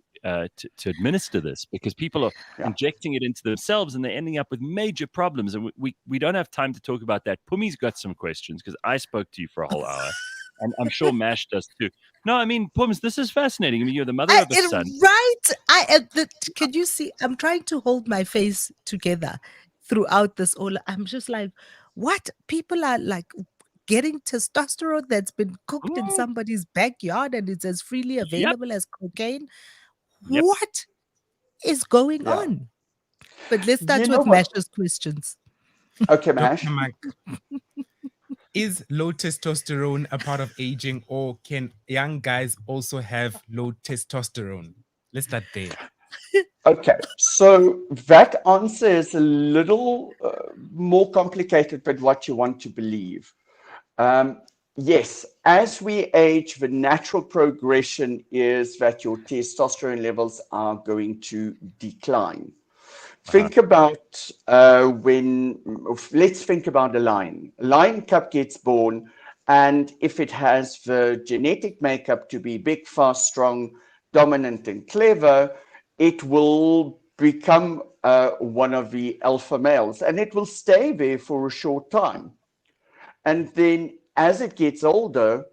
administer this, because people are injecting it into themselves and they're ending up with major problems. And we don't have time to talk about that. Pumi's got some questions because I spoke to you for a whole hour. And I'm sure Mash does too. No, I mean, Pums, this is fascinating. I mean, you're the mother of a son. Right. Can you see? I'm trying to hold my face together throughout this all. I'm just like, what? People are like getting testosterone that's been cooked in somebody's backyard and it's as freely available as cocaine. What is going on? But let's start with Mash's questions. Okay, Mash. Dr. Mike, is low testosterone a part of aging, or can young guys also have low testosterone? Let's start there. Okay, so that answer is a little more complicated than what you want to believe. Yes, as we age, the natural progression is that your testosterone levels are going to decline. Think about let's think about a lion. A lion cub gets born, and if it has the genetic makeup to be big, fast, strong, dominant, and clever, it will become one of the alpha males, and it will stay there for a short time. And then as it gets older,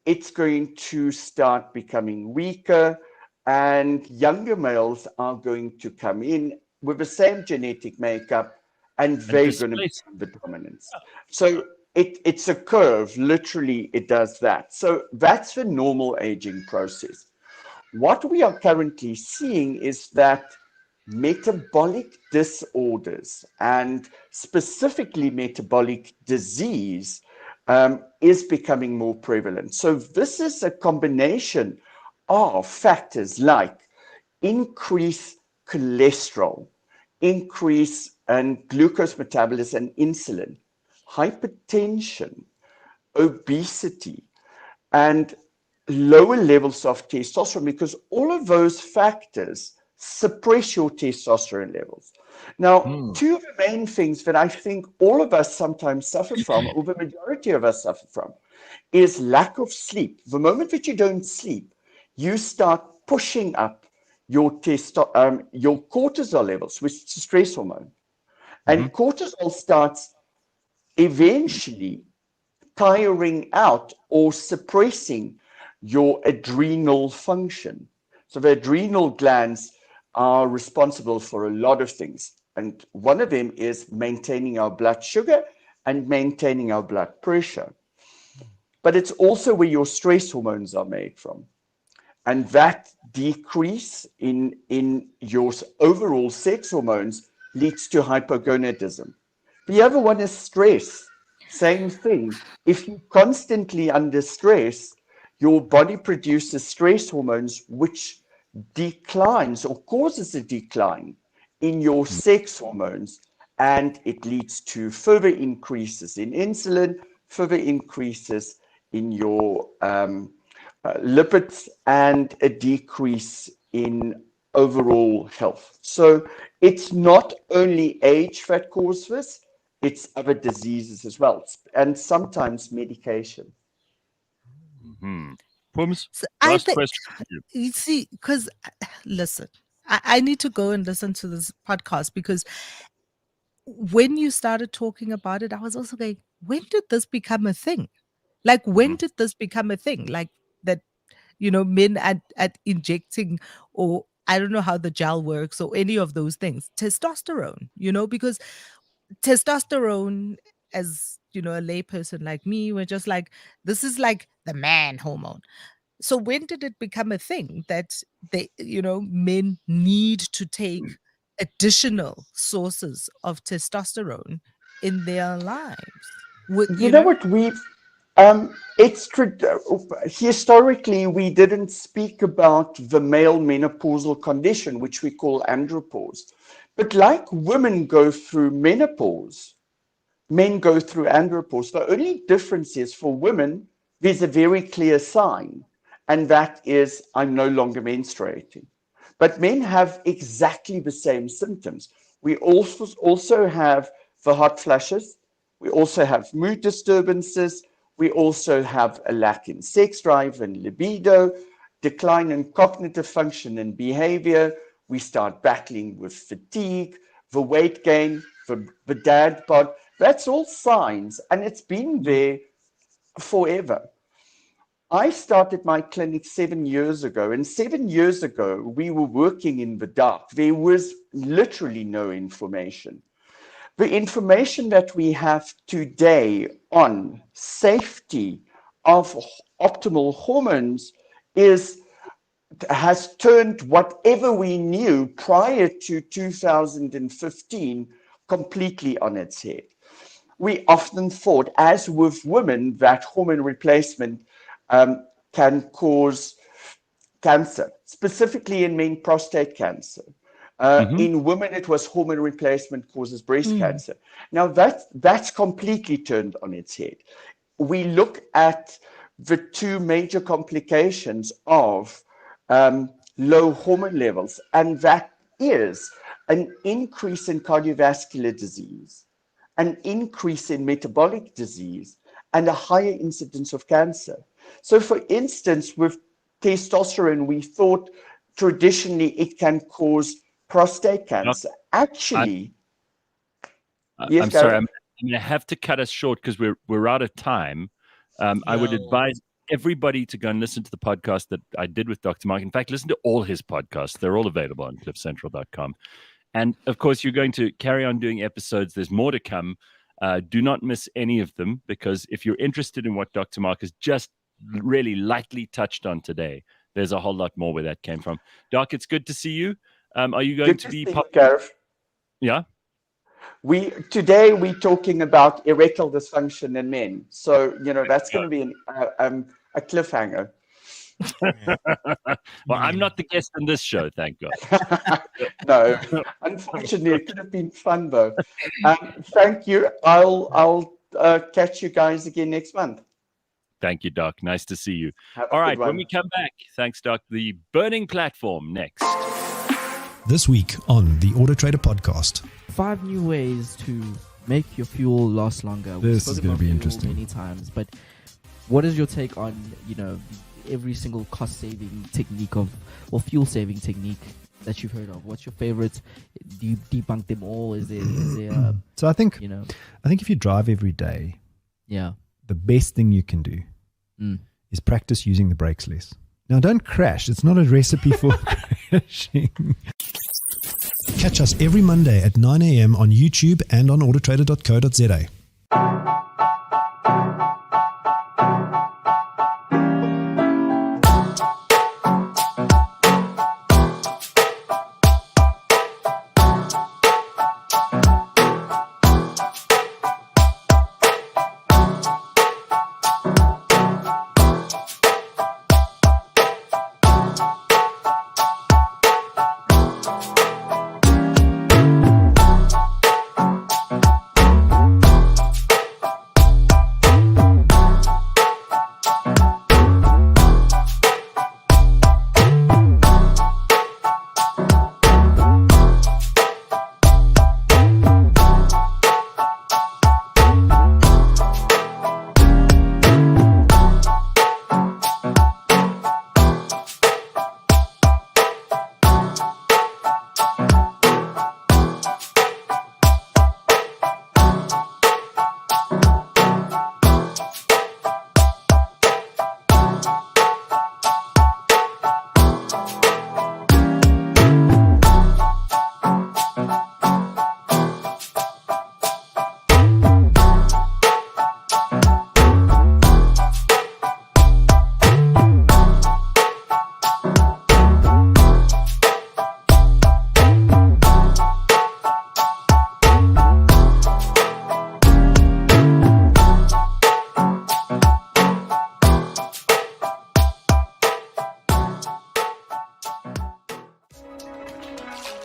it's going to start becoming weaker, and younger males are going to come in with the same genetic makeup, and they're going to become the dominance. So it's a curve. Literally, it does that. So that's the normal aging process. What we are currently seeing is that metabolic disorders, and specifically metabolic disease, is becoming more prevalent. So this is a combination of factors like increased cholesterol, increase in glucose metabolism and insulin, hypertension, obesity, and lower levels of testosterone, because all of those factors suppress your testosterone levels. Now, two of the main things that I think all of us sometimes suffer from, or the majority of us suffer from, is lack of sleep. The moment that you don't sleep, you start pushing up your cortisol levels, which is a stress hormone. And cortisol starts eventually tiring out or suppressing your adrenal function. So the adrenal glands are responsible for a lot of things. And one of them is maintaining our blood sugar and maintaining our blood pressure. But it's also where your stress hormones are made from. And that decrease in your overall sex hormones leads to hypogonadism. The other one is stress. Same thing. If you're constantly under stress, your body produces stress hormones, which declines or causes a decline in your sex hormones, and it leads to further increases in insulin, further increases in your lipids, and a decrease in overall health. So it's not only age that causes this, it's other diseases as well, and sometimes medication. Pums, So last question for you. you see, because listen, I need to go and listen to this podcast, because when you started talking about it, I was also going, when did this become a thing? Like, when did this become a thing? Like that, men at injecting, or I don't know how the gel works or any of those things, testosterone, because testosterone, as a layperson like me, we're just like, this is like the man hormone. So when did it become a thing that men need to take additional sources of testosterone in their lives? You know what, historically, we didn't speak about the male menopausal condition, which we call andropause. But like women go through menopause, men go through andropause. The only difference is, for women, there's a very clear sign, and that is, I'm no longer menstruating. But men have exactly the same symptoms. We also have the hot flushes. We also have mood disturbances. We also have a lack in sex drive and libido, decline in cognitive function and behavior. We start battling with fatigue, the weight gain, the dad bod. That's all signs, and it's been there forever. I started my clinic 7 years ago, and 7 years ago, we were working in the dark. There was literally no information. The information that we have today on safety of optimal hormones has turned whatever we knew prior to 2015 completely on its head. We often thought, as with women, that hormone replacement can cause cancer, specifically in men, prostate cancer. In women, it was hormone replacement causes breast cancer. Now that's completely turned on its head. We look at the two major complications of low hormone levels, and that is an increase in cardiovascular disease, an increase in metabolic disease, and a higher incidence of cancer. So, for instance, with testosterone, we thought traditionally it can cause prostate cancer. Actually, yes, I'm sorry, I'm going to have to cut us short because we're out of time. I would advise everybody to go and listen to the podcast that I did with Dr. Mark. In fact, listen to all his podcasts. They're all available on cliffcentral.com. And of course, you're going to carry on doing episodes. There's more to come. Do not miss any of them, because if you're interested in what Dr. Mark has just really lightly touched on today, there's a whole lot more where that came from. Doc, it's good to see you. Are you going to be Gareth? Yeah. Today we're talking about erectile dysfunction in men. So that's going to be a cliffhanger. Well, I'm not the guest on this show, thank God. No, unfortunately, it could have been fun though. Thank you. I'll catch you guys again next month. Thank you, Doc. Nice to see you. All right, when we come back, thanks, Doc. The burning platform next. This week on the Auto Trader podcast. 5 new ways to make your fuel last longer. This is going to be interesting. Many times, but what is your take on every single cost-saving technique or fuel-saving technique that you've heard of? What's your favorite? Do you debunk them all? Is there so I think if you drive every day, the best thing you can do is practice using the brakes less. Now, don't crash. It's not a recipe for crashing. Catch us every Monday at 9 a.m. on YouTube and on autotrader.co.za.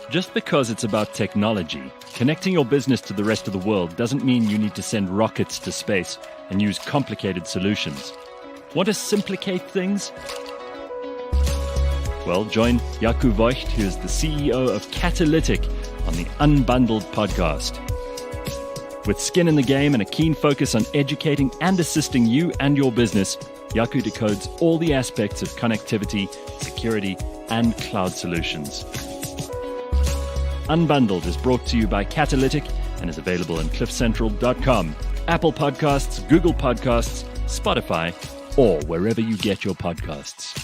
Just because it's about technology, connecting your business to the rest of the world doesn't mean you need to send rockets to space and use complicated solutions. Want to simplicate things? Well, join Jacques Pauw, who is the CEO of Catalytic, on the Unbundled podcast. With skin in the game and a keen focus on educating and assisting you and your business, Jacques decodes all the aspects of connectivity, security, and cloud solutions. Unbundled is brought to you by Catalytic and is available on cliffcentral.com, Apple Podcasts, Google Podcasts, Spotify, or wherever you get your podcasts.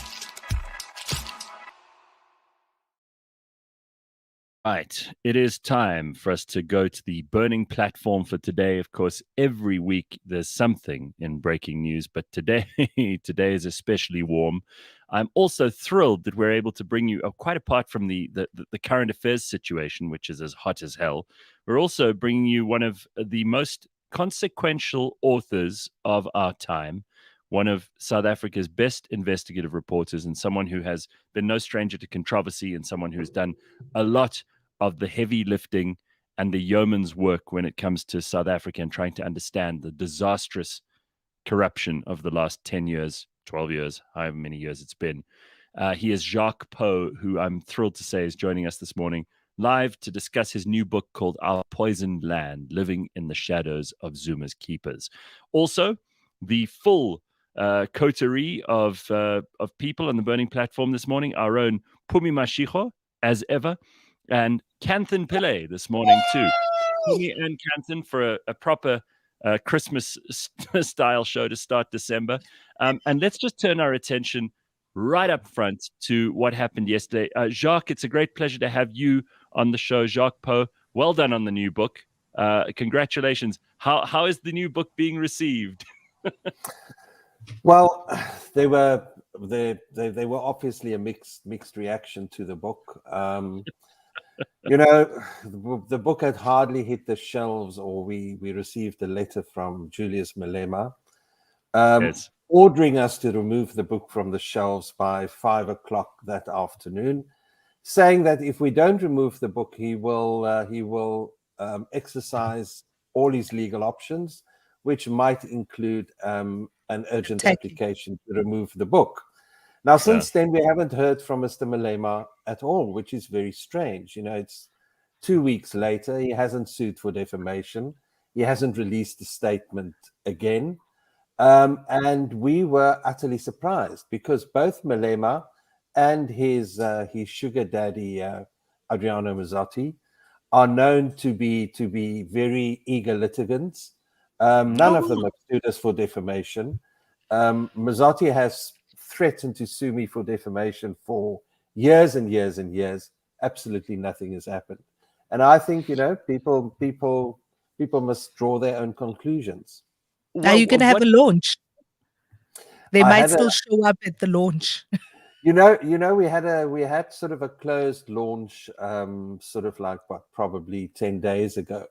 Right, it is time for us to go to the burning platform for today. Of course, every week there's something in breaking news, but today is especially warm. I'm also thrilled that we're able to bring you, quite apart from the current affairs situation, which is as hot as hell, we're also bringing you one of the most consequential authors of our time, one of South Africa's best investigative reporters, and someone who has been no stranger to controversy, and someone who's done a lot of the heavy lifting and the yeoman's work when it comes to South Africa and trying to understand the disastrous corruption of the last 10 years, 12 years, however many years it's been. He is Jacques Pauw, who I'm thrilled to say is joining us this morning live to discuss his new book called Our Poisoned Land, Living in the Shadows of Zuma's Keepers. Also, the full coterie of people on the Burning Platform this morning, our own Pumi Mashigo, as ever, and Kanthan Pillay this morning too. Pumi and Kanthan for a proper Christmas-style show to start December. And let's just turn our attention right up front to what happened yesterday. Jacques, it's a great pleasure to have you on the show. Jacques Pauw, well done on the new book. Congratulations. How is the new book being received? Well, they were obviously a mixed reaction to the book. The book had hardly hit the shelves, or we received a letter from Julius Malema Yes. ordering us to remove the book from the shelves by 5 o'clock that afternoon, saying that if we don't remove the book, he will exercise all his legal options, which might include an urgent application to remove the book. Now, since then, we haven't heard from Mr. Malema at all, which is very strange. It's 2 weeks later. He hasn't sued for defamation. He hasn't released a statement again. And we were utterly surprised because both Malema and his sugar daddy, Adriano Mazzotti, are known to be very eager litigants. None of them have sued us for defamation. Mazzotti has threatened to sue me for defamation for years and years and years. Absolutely nothing has happened. And I think, people must draw their own conclusions. Are you going to have a launch? They might still show up at the launch. We had sort of a closed launch, probably 10 days ago.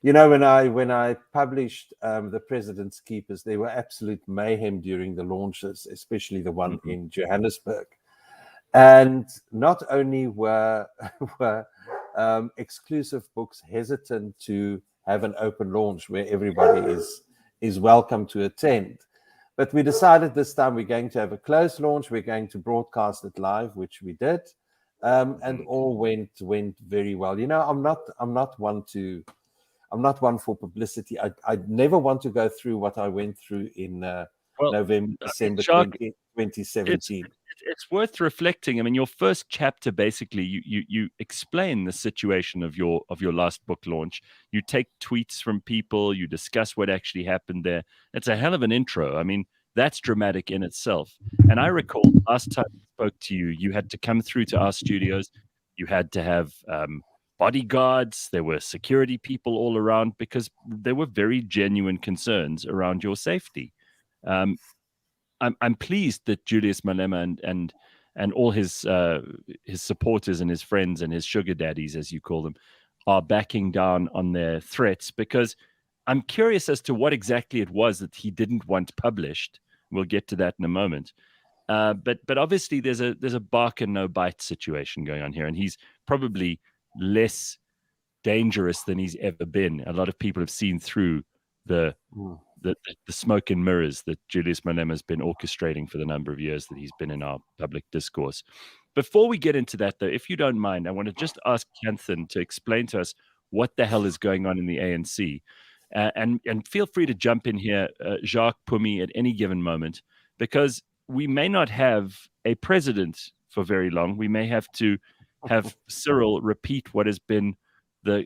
When I published the President's Keepers, there were absolute mayhem during the launches, especially the one in Johannesburg. And not only were exclusive books hesitant to have an open launch where everybody is welcome to attend, but we decided this time we're going to have a closed launch. We're going to broadcast it live, which we did, and all went very well. I'm not one for publicity. I'd never want to go through what I went through in November, December 2017. It's worth reflecting. I mean, your first chapter, basically, you explain the situation of your last book launch. You take tweets from people. You discuss what actually happened there. It's a hell of an intro. I mean, that's dramatic in itself. And I recall last time I spoke to you, you had to come through to our studios. You had to have bodyguards. There were security people all around because there were very genuine concerns around your safety. I'm pleased that Julius Malema and all his supporters and his friends and his sugar daddies, as you call them, are backing down on their threats, because I'm curious as to what exactly it was that he didn't want published. We'll get to that in a moment. But obviously there's a bark and no bite situation going on here, and he's probably less dangerous than he's ever been. A lot of people have seen through the smoke and mirrors that Julius Malema has been orchestrating for the number of years that he's been in our public discourse. Before we get into that, though, if you don't mind, I want to just ask Kanthan to explain to us what the hell is going on in the ANC. And feel free to jump in here, Jacques, Pumi, at any given moment, because we may not have a president for very long. We may have to have Cyril repeat what has been the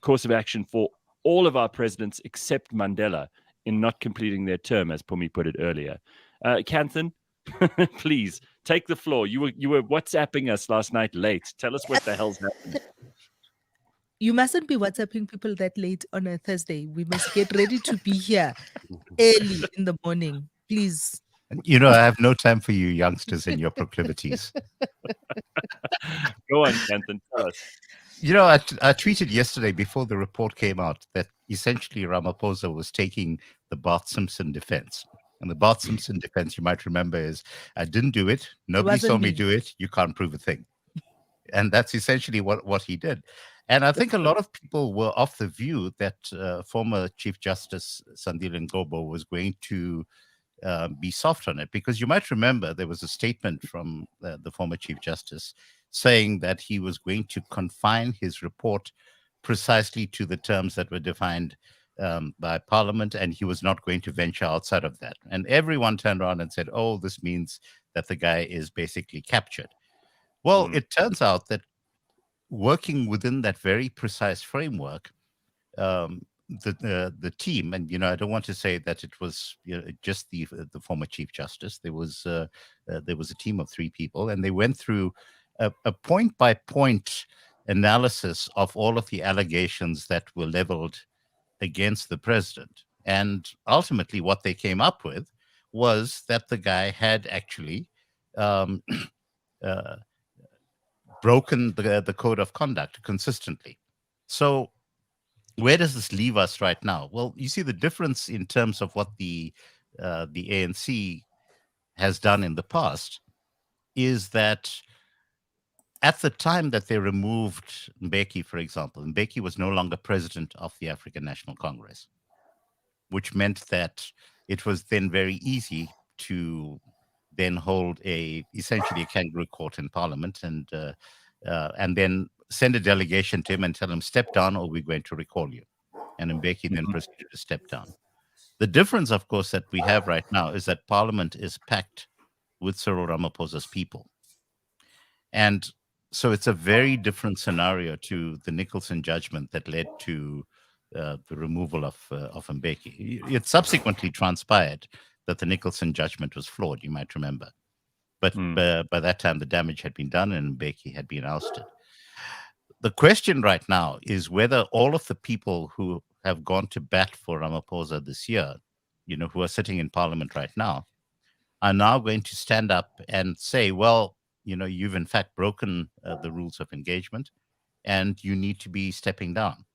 course of action for all of our presidents except Mandela in not completing their term, as Pumi put it earlier. Kanthan, please take the floor. You were WhatsApping us last night late. Tell us what the hell's happened. You mustn't be WhatsApping people that late on a Thursday. We must get ready to be here early in the morning, please. I have no time for you youngsters and your proclivities. Go on, Kanthan, tell us. I tweeted yesterday before the report came out that essentially Ramaphosa was taking the Bart Simpson defense. And the Bart Simpson defense, you might remember, is I didn't do it. Nobody saw me do it. You can't prove a thing. And that's essentially what he did. And I think a lot of people were of the view that former Chief Justice Sandile Ngcobo was going to be soft on it, because you might remember there was a statement from the former Chief Justice saying that he was going to confine his report precisely to the terms that were defined by Parliament, and he was not going to venture outside of that. And everyone turned around and said, oh, this means that the guy is basically captured. Well, it turns out that working within that very precise framework, the team, and I don't want to say that it was just the former Chief Justice. There was a team of 3 people, and they went through a point by point analysis of all of the allegations that were leveled against the president. And ultimately, what they came up with was that the guy had actually broken the code of conduct consistently. So where does this leave us right now? Well, you see the difference in terms of what the ANC has done in the past is that at the time that they removed Mbeki, for example, Mbeki was no longer president of the African National Congress, which meant that it was then very easy to then hold essentially a kangaroo court in Parliament, and then send a delegation to him and tell him, step down or we're going to recall you. And Mbeki then proceeded to step down. The difference, of course, that we have right now is that Parliament is packed with Cyril Ramaphosa's people. And so it's a very different scenario to the Nicholson judgment that led to the removal of Mbeki. It subsequently transpired that the Nicholson judgment was flawed, you might remember. But by that time, the damage had been done and Mbeki had been ousted. The question right now is whether all of the people who have gone to bat for Ramaphosa this year, who are sitting in Parliament right now, are now going to stand up and say, well, you've in fact broken the rules of engagement and you need to be stepping down.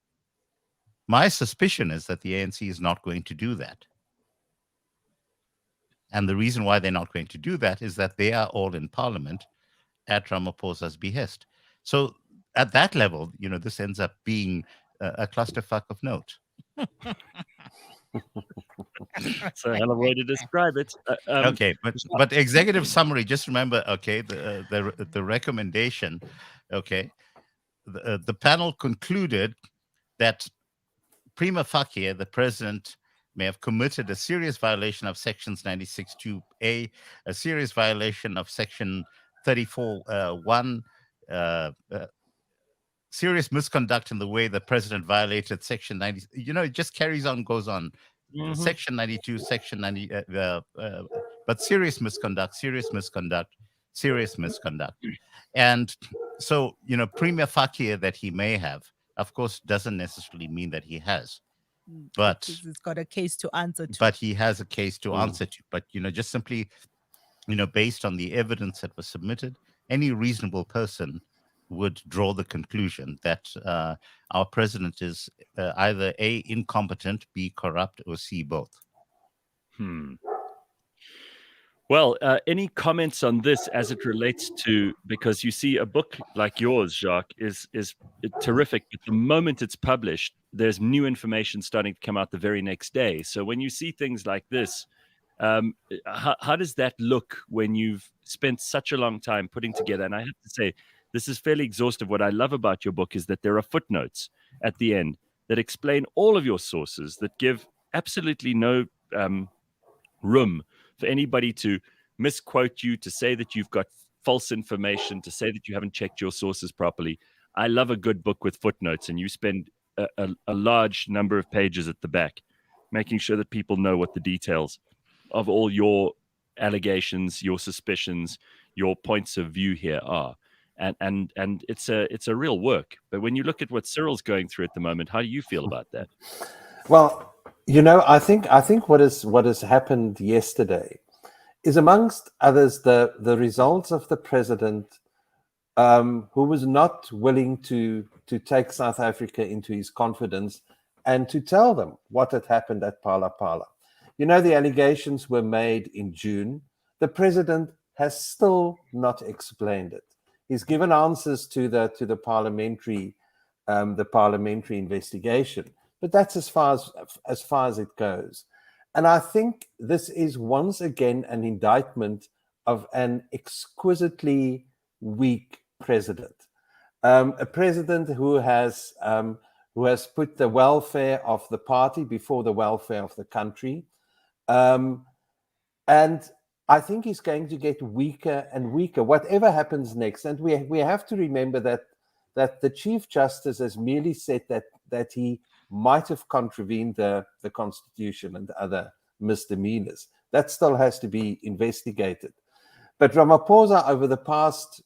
My suspicion is that the ANC is not going to do that. And the reason why they're not going to do that is that they are all in Parliament at Ramaphosa's behest. So at that level, this ends up being a clusterfuck of note. That's a hell of a way to describe it. Okay, but executive summary, just remember, okay, the recommendation, okay, the panel concluded that prima facie, the president may have committed a serious violation of sections 96(2)(a), a serious violation of section 34(1), serious misconduct in the way the president violated section 90. It just carries on, goes on. Section 92, section 90, but serious misconduct. And so, prima facie that he may have, of course, doesn't necessarily mean that he has. But he's got a case to answer to. But he has a case to answer to. But, just simply, based on the evidence that was submitted, any reasonable person would draw the conclusion that our president is either A, incompetent, B, corrupt, or C, both. Well, any comments on this as it relates to, because you see a book like yours, Jacques, is terrific. But the moment it's published, there's new information starting to come out the very next day. So when you see things like this, how does that look when you've spent such a long time putting together? And I have to say, this is fairly exhaustive. What I love about your book is that there are footnotes at the end that explain all of your sources, that give absolutely no room for anybody to misquote you, to say that you've got false information, to say that you haven't checked your sources properly. I love a good book with footnotes, and you spend a large number of pages at the back making sure that people know what the details of all your allegations, your suspicions, your points of view here are. And it's a real work. But when you look at what Cyril's going through at the moment, how do you feel about that? Well, I think what has happened yesterday is, amongst others, the results of the president, who was not willing to take South Africa into his confidence and to tell them what had happened at Phala Phala. The allegations were made in June. The president has still not explained it. He's given answers to the parliamentary investigation, but that's as far as it goes. And I think this is once again an indictment of an exquisitely weak president, a president who has put the welfare of the party before the welfare of the country, and I think he's going to get weaker and weaker, whatever happens next. And we have to remember that the Chief Justice has merely said that he might have contravened the Constitution and other misdemeanors. That still has to be investigated. But Ramaphosa, over the past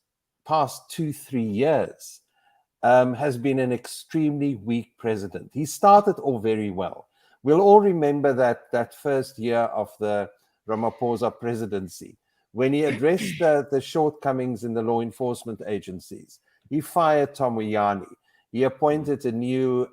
2-3 years, has been an extremely weak president. He started all very well. We'll all remember that first year of the Ramaphosa presidency, when he addressed the shortcomings in the law enforcement agencies. He fired Tom Uyani. He appointed a new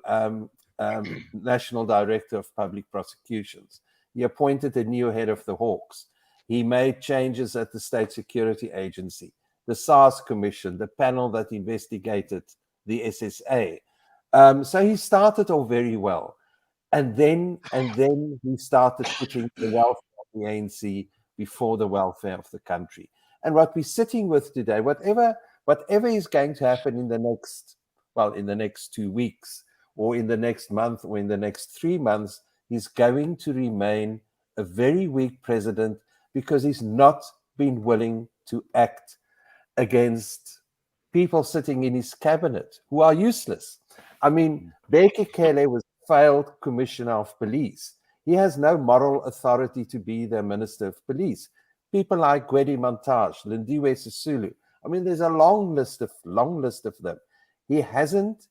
National Director of Public Prosecutions. He appointed a new head of the Hawks. He made changes at the State Security Agency, the SARS Commission, the panel that investigated the SSA. So he started all very well. And then he started putting the welfare of the ANC before the welfare of the country. And what we're sitting with today, whatever is going to happen in the next 2 weeks, or in the next month, or in the next 3 months, he's going to remain a very weak president, because he's not been willing to act against people sitting in his cabinet who are useless. I mean, Beke Cele was failed commissioner of police. He has no moral authority to be the minister of police. People like Gwedi Montage, Lindiwe Sisulu. I mean, there's a long list of them. He hasn't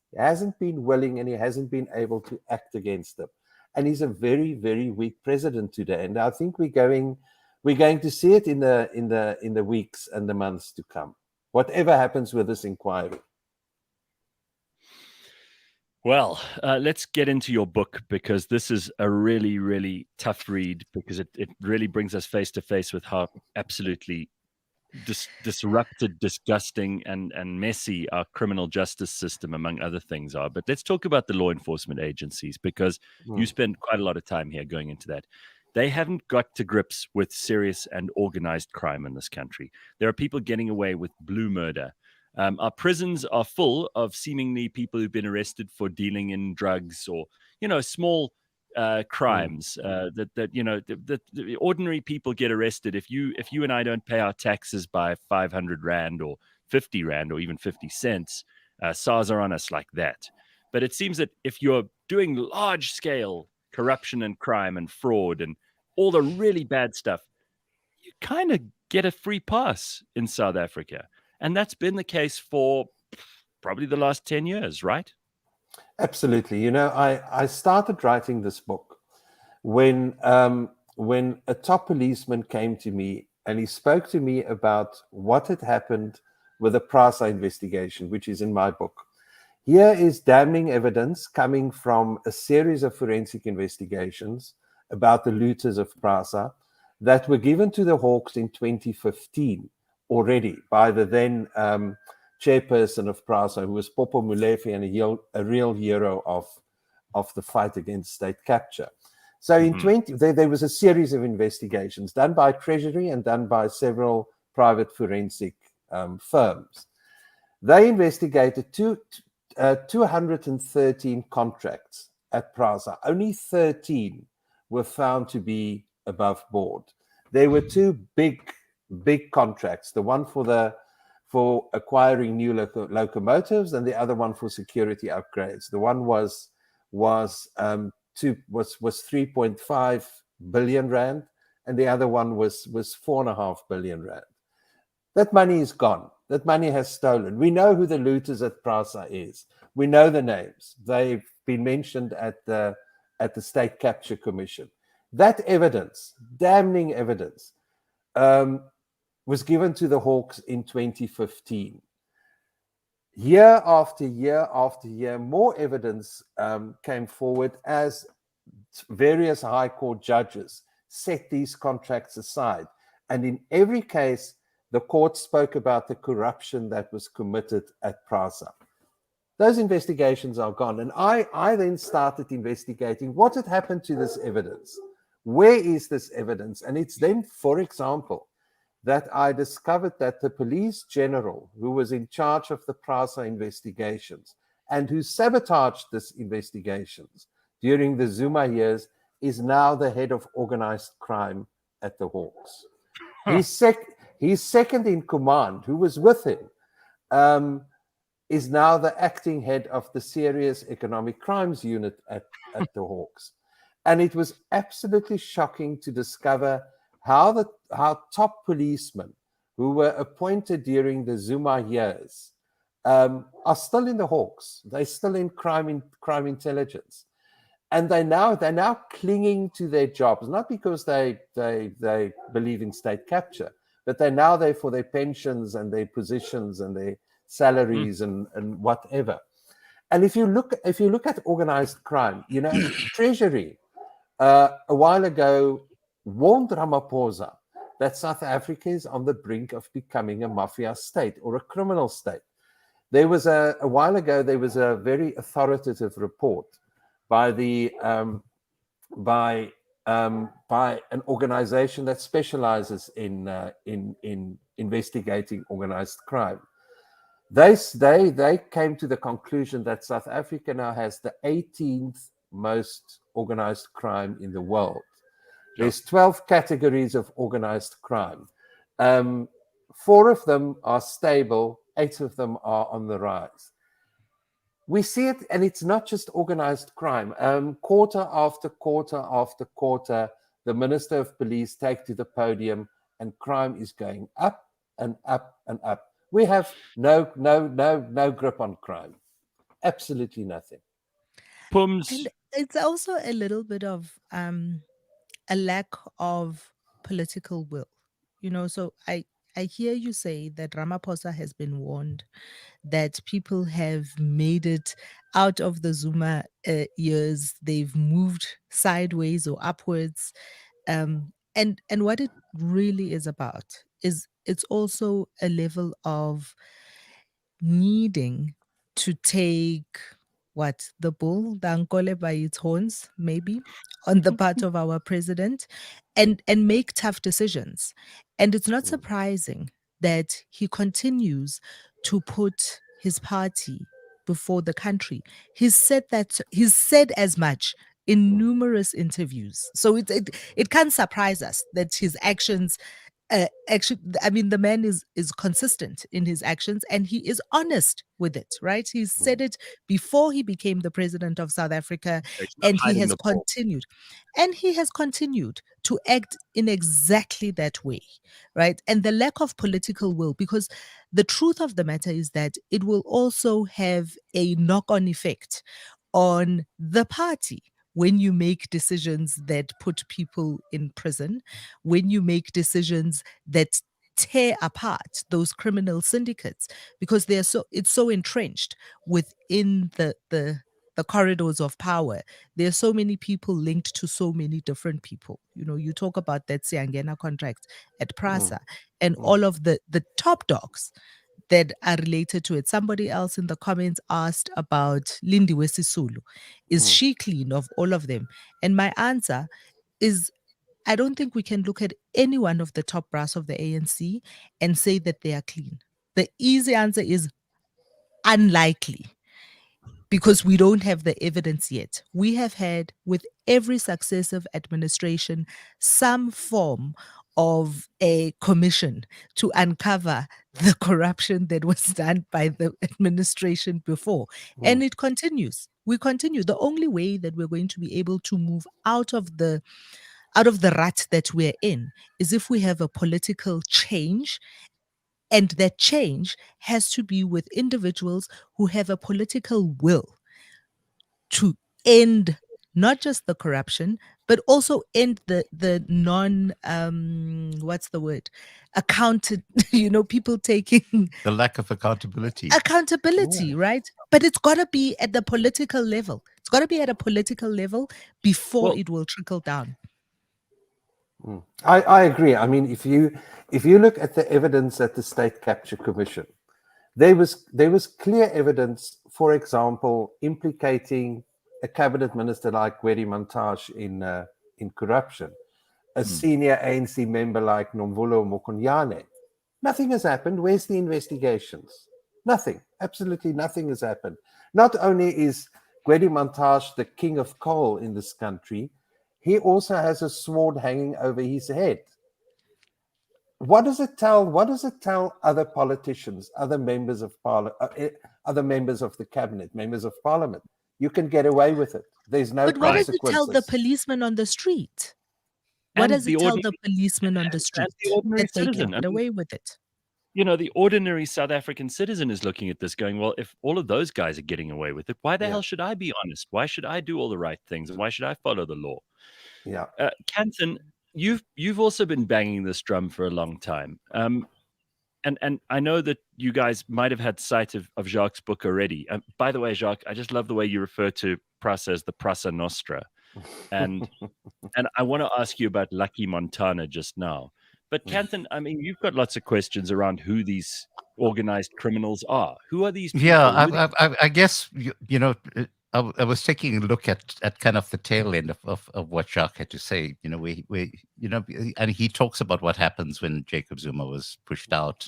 been willing, and he hasn't been able to act against them. And he's a very, very weak president today. And I think we're going to see it in the weeks and the months to come, whatever happens with this inquiry. Well, let's get into your book, because this is a really, really tough read, because it really brings us face to face with how absolutely disrupted, disgusting, and messy our criminal justice system, among other things, are. But let's talk about the law enforcement agencies, because you spend quite a lot of time here going into that. They haven't got to grips with serious and organized crime in this country. There are people getting away with blue murder. Our prisons are full of seemingly people who've been arrested for dealing in drugs, or, small crimes that the ordinary people get arrested. If you and I don't pay our taxes by 500 Rand or 50 Rand or even 50 cents, SARS are on us like that. But it seems that if you're doing large scale corruption and crime and fraud and all the really bad stuff, you kind of get a free pass in South Africa. And that's been the case for probably the last 10 years, right? Absolutely. I started writing this book when a top policeman came to me, and he spoke to me about what had happened with the PRASA investigation, which is in my book. Here is damning evidence coming from a series of forensic investigations about the looters of PRASA that were given to the Hawks in 2015 already by the then chairperson of PRASA, who was Popo Molefe, and a real hero of the fight against state capture. So there was a series of investigations done by Treasury and done by several private forensic firms. They investigated 213 contracts at PRASA. Only 13 were found to be above board. There were two big contracts, the one for acquiring new locomotives, and the other one for security upgrades. The one was 3.5 billion Rand, and the other one was 4.5 billion Rand. That money is gone. That money has stolen. We know who the looters at PRASA is. We know the names. They've been mentioned at the State Capture Commission. That evidence, damning evidence, was given to the Hawks in 2015. Year after year after year, more evidence came forward as various High Court judges set these contracts aside. And in every case, the court spoke about the corruption that was committed at PRASA. Those investigations are gone. And I then started investigating what had happened to this evidence. Where is this evidence? And it's then, for example, that I discovered that the police general who was in charge of the PRASA investigations and who sabotaged these investigations during the Zuma years is now the head of organized crime at the Hawks. His second in command, who was with him, is now the acting head of the Serious Economic Crimes Unit at the Hawks. And it was absolutely shocking to discover how top policemen who were appointed during the Zuma years are still in the Hawks. They're still in crime intelligence. And they're now clinging to their jobs, not because they believe in state capture, but they're now there for their pensions and their positions and their salaries and whatever. And if you look at organized crime, Treasury a while ago warned Ramaphosa that South Africa is on the brink of becoming a mafia state or a criminal state. There was a while ago there was a very authoritative report by an organization that specializes in investigating organized crime. They came to the conclusion that South Africa now has the 18th most organized crime in the world. There's 12 categories of organized crime. 4 of them are stable, 8 of them are on the rise. We see it, and it's not just organized crime. Quarter after quarter after quarter, the Minister of Police take to the podium, and crime is going up and up and up. We have no grip on crime. Absolutely nothing. And it's also a little bit of a lack of political will. So I hear you say that Ramaphosa has been warned, that people have made it out of the Zuma years. They've moved sideways or upwards. And what it really is about is it's also a level of needing to take the bull, the ankole by its horns, maybe, on the part of our president, and make tough decisions. And it's not surprising that he continues to put his party before the country. He's said as much in numerous interviews. So it can't surprise us that his actions the man is consistent in his actions, and he is honest with it, right? He said it before he became the president of South Africa, and he has continued to act in exactly that way, right? And the lack of political will, because the truth of the matter is that it will also have a knock-on effect on the party. When you make decisions that put people in prison, when you make decisions that tear apart those criminal syndicates, because it's so entrenched within the corridors of power. There are so many people linked to so many different people. You talk about that Siangena contract at PRASA and all of the top dogs that are related to it. Somebody else in the comments asked about Lindiwe Sisulu. Is she clean of all of them? And my answer is, I don't think we can look at any one of the top brass of the ANC and say that they are clean. The easy answer is unlikely, because we don't have the evidence yet. We have had, with every successive administration, some form of a commission to uncover the corruption that was done by the administration before. And it continues. We continue. The only way that we're going to be able to move out of the rut that we're in is if we have a political change. And that change has to be with individuals who have a political will to end not just the corruption, but also end the non accounted, people taking the lack of accountability, right? But it's got to be at the political level. It's got to be at a political level before it will trickle down. I agree. I mean, if you look at the evidence at the State Capture Commission, there was clear evidence, for example, implicating a cabinet minister like Gwedi Montage in corruption, a senior ANC member like Nomvulo Mokonyane. Nothing has happened. Where's the investigations? Nothing. Absolutely nothing has happened. Not only is Gwedi Montage the king of coal in this country, he also has a sword hanging over his head. What does it tell? What does it tell other politicians, other members of other members of the cabinet, members of parliament? You can get away with it. There's no consequences. But what does it tell the policeman on the street? What does it tell the policeman on the street that they can get away with it? You know, the ordinary South African citizen is looking at this going, well, if all of those guys are getting away with it, why the hell should I be honest? Why should I do all the right things? And why should I follow the law? Yeah. Canton, you've also been banging this drum for a long time. And I know that you guys might have had sight of Jacques' book already. By the way, Jacques, I just love the way you refer to Prasa as the Prasa Nostra. And I want to ask you about Lucky Montana just now. But Canton, I mean, you've got lots of questions around who these organized criminals are. Who are these people? Yeah, I guess, you know, I was taking a look at kind of the tail end of what Jacques had to say. You know, we you know, and he talks about what happens when Jacob Zuma was pushed out,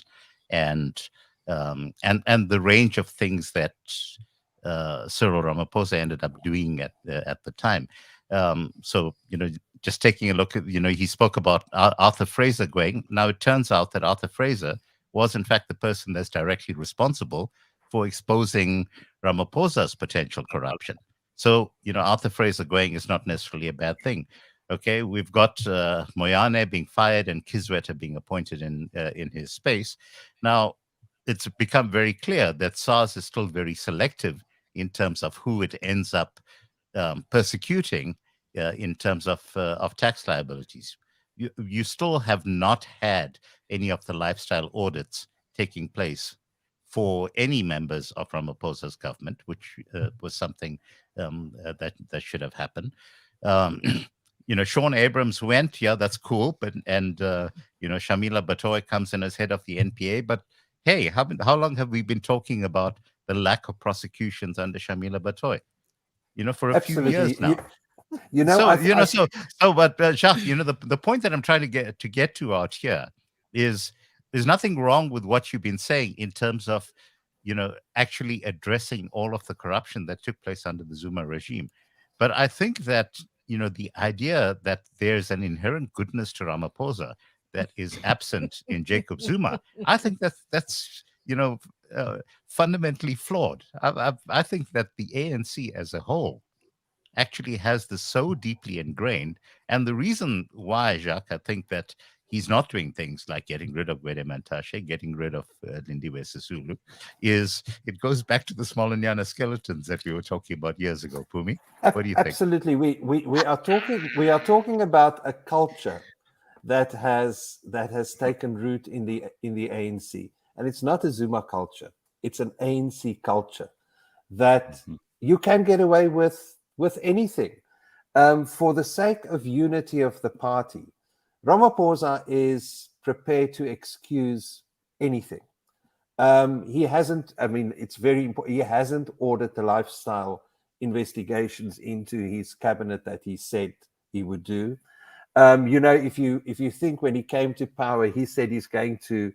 and the range of things that Cyril Ramaphosa ended up doing at the time. So, you know, just taking a look at, you know, he spoke about Arthur Fraser going. Now it turns out that Arthur Fraser was in fact the person that's directly responsible for exposing Ramaphosa's potential corruption. So, you know, Arthur Fraser going is not necessarily a bad thing. Okay, we've got Moyane being fired and Kisweta being appointed in his space. Now, it's become very clear that SARS is still very selective in terms of who it ends up persecuting in terms of tax liabilities. You still have not had any of the lifestyle audits taking place for any members of Ramaphosa's government, which was something that should have happened. You know, Sean Abrams went, yeah, that's cool, but you know, Shamila Batoy comes in as head of the NPA, but hey, how long have we been talking about the lack of prosecutions under Shamila Batoy? You know, for a few years now. You know, But Jacques, you know, the point that I'm trying to get to out here is there's nothing wrong with what you've been saying in terms of, you know, actually addressing all of the corruption that took place under the Zuma regime. But I think that, you know, the idea that there's an inherent goodness to Ramaphosa that is absent in Jacob Zuma, I think that's you know, fundamentally flawed. I think that the ANC as a whole actually has this so deeply ingrained. And the reason why, Jacques, I think that he's not doing things like getting rid of Gwede Mantashe, getting rid of Lindiwe Sisulu, is it goes back to the Smolanyana skeletons that we were talking about years ago. Pumi, what do you think? Absolutely. We are talking about a culture that has taken root in the ANC. And it's not a Zuma culture. It's an ANC culture that you can get away with anything for the sake of unity of the party. Ramaphosa is prepared to excuse anything. He hasn't, I mean, it's very important. He hasn't ordered the lifestyle investigations into his cabinet that he said he would do. You know, if you think when he came to power, he said he's going to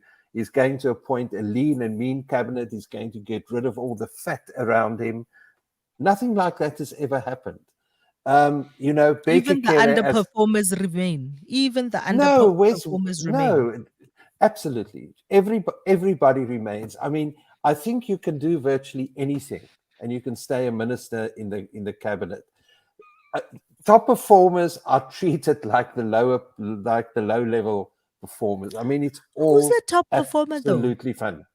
appoint a lean and mean cabinet. He's going to get rid of all the fat around him. Nothing like that has ever happened. You know, even the underperformers remain. Even the underperformers remain. No, absolutely. Everybody remains. I mean, I think you can do virtually anything, and you can stay a minister in the cabinet. Top performers are treated like the low level performers. I mean, it's all who's a top performer absolutely fun.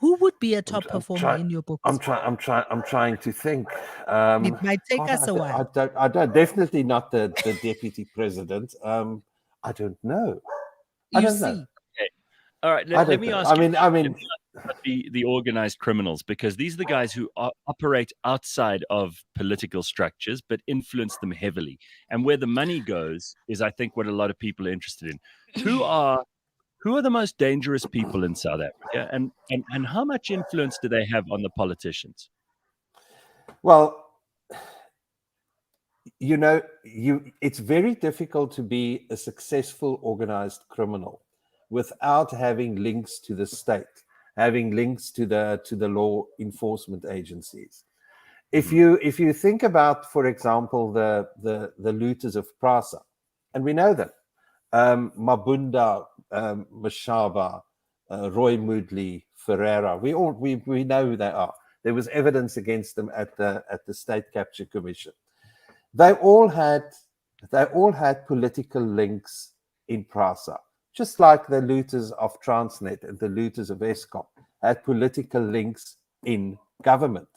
Who would be a top performer in your book? I'm trying to think. It might take us a while. I don't. Definitely not the deputy president. I don't know. I don't know. Okay. All right. Let me ask. I mean, the organized criminals, because these are the guys who operate outside of political structures but influence them heavily. And where the money goes is, I think, what a lot of people are interested in. Who are the most dangerous people in South Africa, and how much influence do they have on the politicians? Well, it's very difficult to be a successful organized criminal without having links to the state, having links to the law enforcement agencies. If you think about, for example, the looters of Prasa, and we know them, Mabunda, Mashaba, Roy Moodley, Ferreira, we know who they are. There was evidence against them at the State Capture Commission. They all had political links in Prasa, just like the looters of Transnet and the looters of Eskom had political links in government.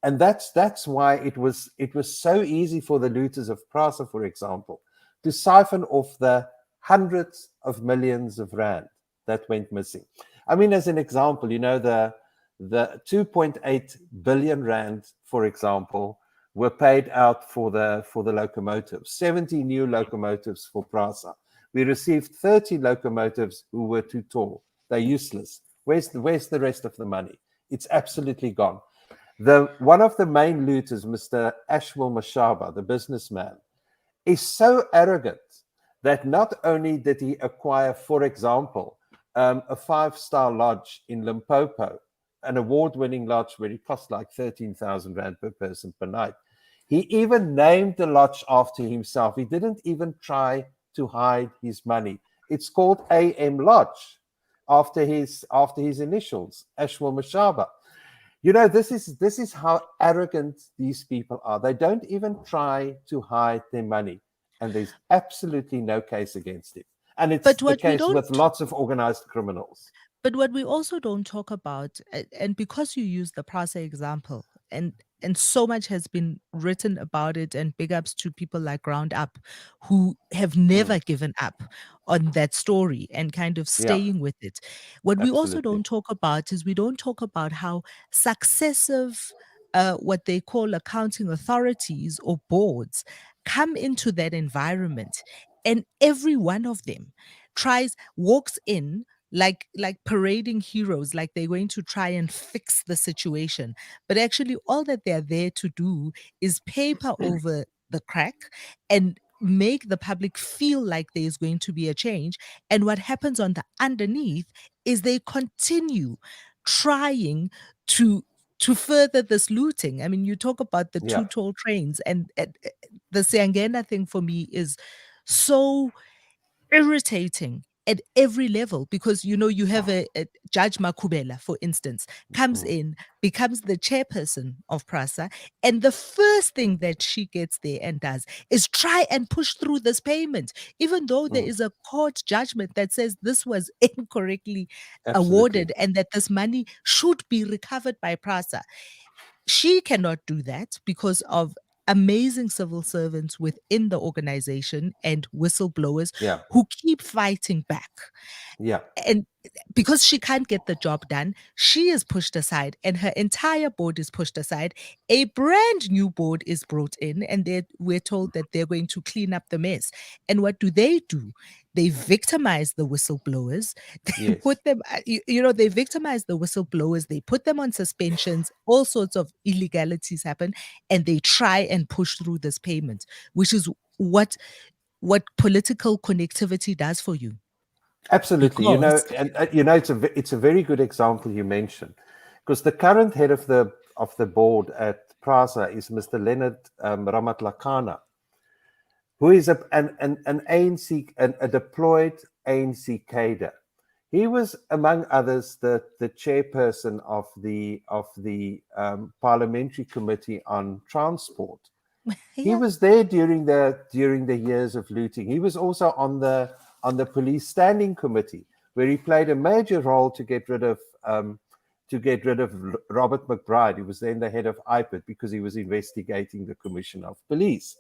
And that's why it was so easy for the looters of Prasa, for example, to siphon off the hundreds of millions of rand that went missing. I mean, as an example, the 2.8 billion rand, for example, were paid out for the locomotives, 70 new locomotives for Prasa. We received 30 locomotives who were too tall. They're useless. Where's the rest of the money? It's absolutely gone. One of the main looters, Mr. Ashwell Mashaba, the businessman, is so arrogant that not only did he acquire, for example, a 5-star lodge in Limpopo, an award-winning lodge where it cost like 13,000 rand per person per night. He even named the lodge after himself. He didn't even try to hide his money. It's called AM Lodge, after his initials, Ashwell Mashaba. This is how arrogant these people are. They don't even try to hide their money, and there's absolutely no case against it. And it's the case with lots of organized criminals. But what we also don't talk about, and because you use the Prasa example, and so much has been written about it, and big ups to people like Ground Up, who have never given up on that story and kind of staying with it. What we also don't talk about is we don't talk about how successive what they call accounting authorities or boards come into that environment, and every one of them walks in like parading heroes, like they're going to try and fix the situation. But actually, all that they're there to do is paper over the crack and make the public feel like there's going to be a change. And what happens on the underneath is they continue trying to further this looting. I mean, you talk about the two tall trains, and the Siangena thing for me is so irritating at every level, because you have a Judge Makubela, for instance, comes in, becomes the chairperson of Prasa, and the first thing that she gets there and does is try and push through this payment, even though there is a court judgment that says this was incorrectly awarded and that this money should be recovered by Prasa. She cannot do that because of amazing civil servants within the organization and whistleblowers who keep fighting back. And because she can't get the job done, she is pushed aside, and her entire board is pushed aside. A brand new board is brought in, and we're told that they're going to clean up the mess. And what do? They victimize the whistleblowers. They put them, they victimize the whistleblowers. They put them on suspensions. All sorts of illegalities happen, and they try and push through this payment, which is what political connectivity does for you. Absolutely. It's a very good example you mentioned, because the current head of the board at Prasa is Mr. Leonard Ramatlakana, who is an ANC, a deployed ANC cadre. He was, among others, the chairperson of the Parliamentary Committee on Transport. He was there during the years of looting. He was also on the Police Standing Committee, where he played a major role to get rid of Robert McBride, who was then the head of IPID, because he was investigating the Commission of Police.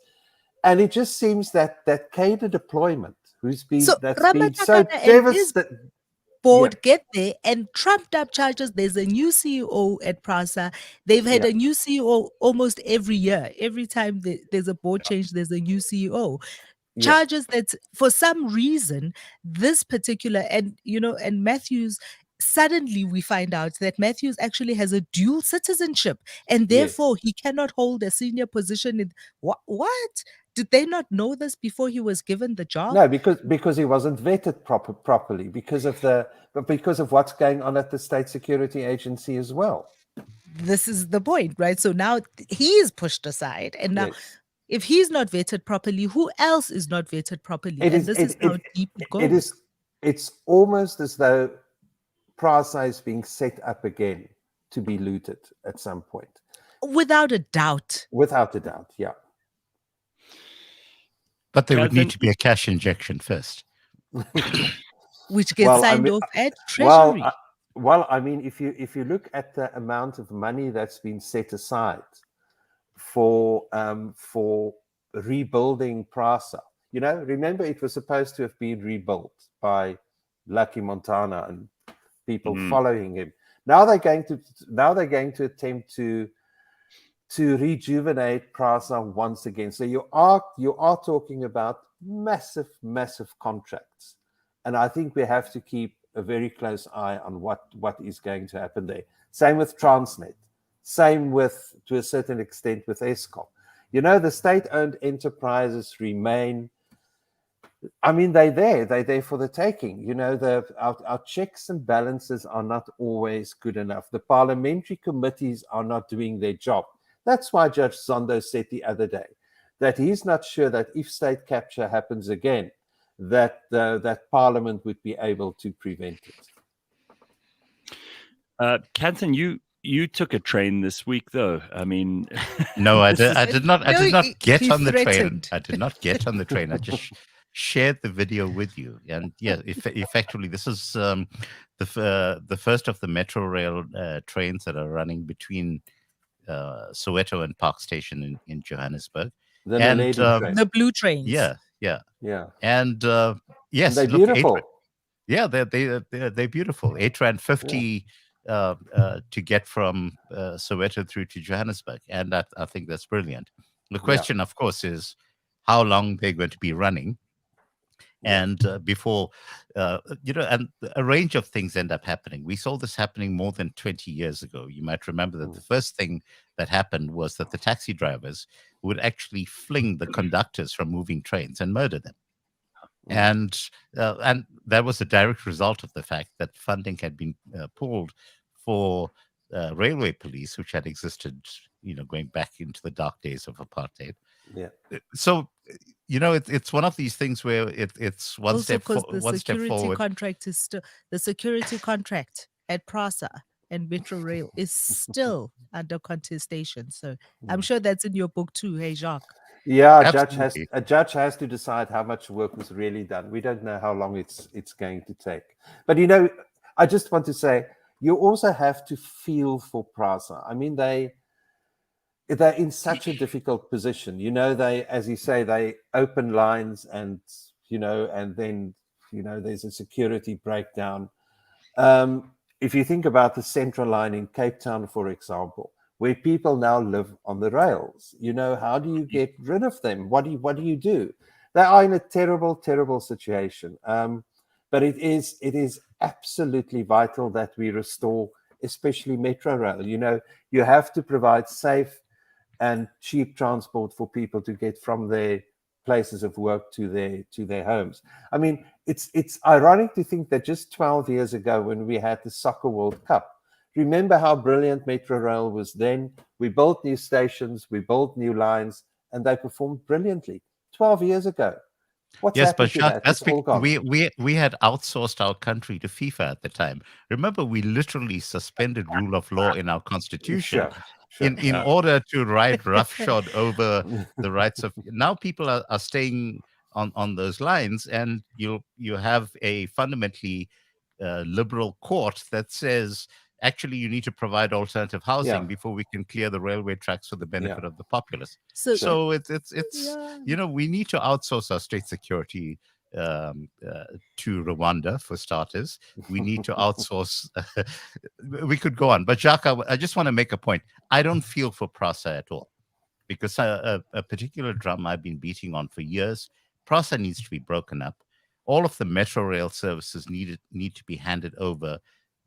And it just seems that cadre deployment, been so devastating. board get there and trumped up charges. There's a new CEO at PRASA. They've had a new CEO almost every year. Every time there's a board change, there's a new CEO. Charges that for some reason, this particular, and Matthews, suddenly we find out that Matthews actually has a dual citizenship and therefore he cannot hold a senior position in what? Did they not know this before he was given the job? No, because he wasn't vetted properly because of what's going on at the State Security Agency as well. This is the point, right? So now he is pushed aside, and now if he's not vetted properly, who else is not vetted properly? This is how deep it goes. It's almost as though PRASA is being set up again to be looted at some point. Without a doubt. Without a doubt, yeah. But there would need to be a cash injection first. Which gets signed off at Treasury. Well, I mean, if you look at the amount of money that's been set aside for rebuilding PRASA, remember it was supposed to have been rebuilt by Lucky Montana and people following him. Now they're going to attempt to rejuvenate PRASA once again. So you are talking about massive contracts, and I think we have to keep a very close eye on what is going to happen there. Same with Transnet. Same with, to a certain extent, with Eskom. The state-owned enterprises remain. I mean, they're there for the taking. Our checks and balances are not always good enough. The parliamentary committees are not doing their job. That's why Judge Zondo said the other day that he's not sure that if state capture happens again, that Parliament would be able to prevent it. Canton, you took a train this week, though. I mean, no, I did not get on the train. I did not get on the train. I just shared the video with you, and effectively, this is the first of the Metro Rail trains that are running between Soweto and Park Station in Johannesburg. The blue trains. Yeah. And yes, they're beautiful. They're beautiful. 8.50 to get from Soweto through to Johannesburg, and I think that's brilliant. The question, of course, is how long they're going to be running. And before, and a range of things end up happening. We saw this happening more than 20 years ago. You might remember that the first thing that happened was that the taxi drivers would actually fling the conductors from moving trains and murder them. And that was a direct result of the fact that funding had been pulled for railway police, which had existed, going back into the dark days of apartheid. Yeah. So, it's one of these things where it's one also step forward. The security contract at PRASA and Metro Rail is still under contestation. So I'm sure that's in your book too, hey Jacques. Yeah, a judge has to decide how much work was really done. We don't know how long it's going to take. But I just want to say, you also have to feel for PRASA. I mean, they're in such a difficult position. They, as you say, they open lines and then there's a security breakdown. If you think about the Central Line in Cape Town, for example, where people now live on the rails, how do you get rid of them? What do you do? They are in a terrible, terrible situation. But it is absolutely vital that we restore, especially Metro Rail. You have to provide safe and cheap transport for people to get from their places of work to their homes. I mean, it's ironic to think that just 12 years ago, when we had the Soccer World Cup, remember how brilliant Metro Rail was then? We built new stations, we built new lines, and they performed brilliantly 12 years ago. Yes, but Jacques, we had outsourced our country to FIFA at the time. Remember, we literally suspended rule of law in our constitution. Sure. In order to ride roughshod over the rights of. Now people are staying on those lines, and you have a fundamentally liberal court that says actually you need to provide alternative housing before we can clear the railway tracks for the benefit of the populace. So it's we need to outsource our state security to Rwanda, for starters. We need to outsource. We could go on. But Jacques, I just want to make a point. I don't feel for PRASA at all, because a particular drum I've been beating on for years, PRASA needs to be broken up. All of the metro rail services need to be handed over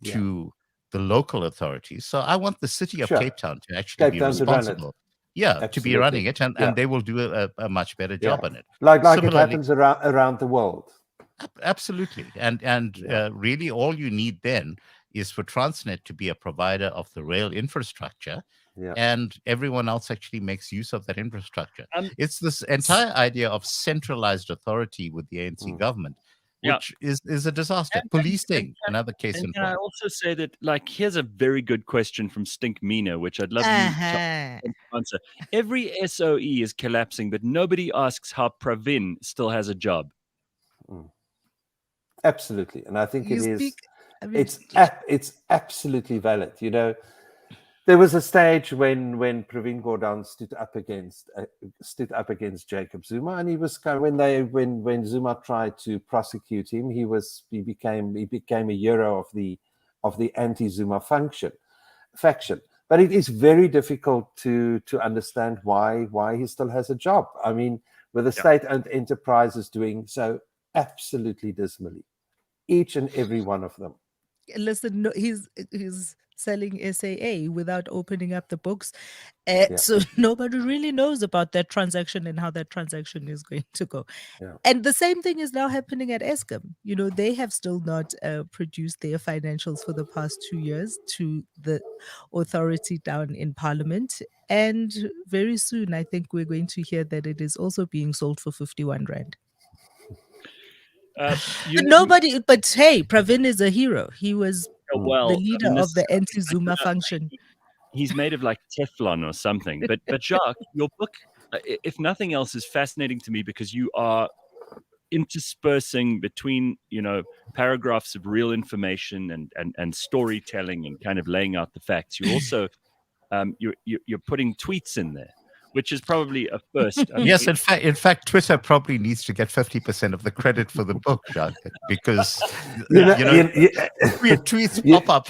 to the local authorities. So I want the city of Cape Town to actually be responsible. To be running it, and they will do a much better job on it. Like it happens around the world. Absolutely. And really all you need then is for Transnet to be a provider of the rail infrastructure, and everyone else actually makes use of that infrastructure. It's this entire idea of centralized authority with the ANC government, which is a disaster. Policing, another case in point. Can I also say that, like, here's a very good question from Stink Mina, which I'd love you to answer. Every SOE is collapsing, but nobody asks how Pravin still has a job. Absolutely. And I think it's absolutely valid. You know, there was a stage when Pravin Gordhan stood up against Jacob Zuma, and he was when Zuma tried to prosecute him, he became a hero of the anti-Zuma faction. But it is very difficult to understand why he still has a job. I mean, with the state-owned enterprises doing so absolutely dismally, each and every one of them. Listen, no, he's selling SAA without opening up the books. So nobody really knows about that transaction and how that transaction is going to go. And the same thing is now happening at Eskom. You know, they have still not produced their financials for the past 2 years to the authority down in Parliament. And very soon, I think we're going to hear that it is also being sold for 51 rand. Nobody, but hey, Pravin is a hero. He was the leader of the anti-Zuma function. He's made of like Teflon or something. But Jacques, your book, if nothing else, is fascinating to me because you are interspersing between, you know, paragraphs of real information and storytelling and kind of laying out the facts. You also you're putting tweets in there, which is probably a first. Yes, in fact, Twitter probably needs to get 50% of the credit for the book, Jacques, because tweets pop up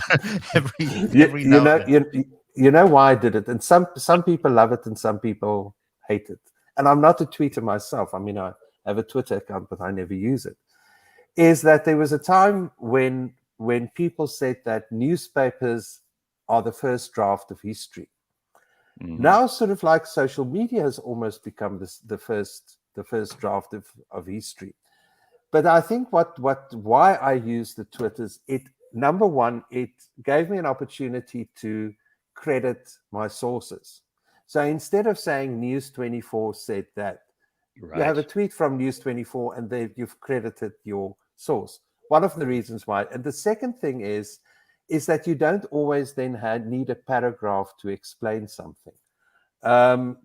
every now and then. You know why I did it, and some people love it and some people hate it. And I'm not a tweeter myself. I mean, I have a Twitter account, but I never use it. Is that there was a time when people said that newspapers are the first draft of history. Now, sort of like social media has almost become the first draft of history. But I think why I use the Twitters, number one, it gave me an opportunity to credit my sources. So instead of saying News 24 said that, you have a tweet from News 24 and you've credited your source. One of the reasons why. And the second thing is that you don't always then need a paragraph to explain something. You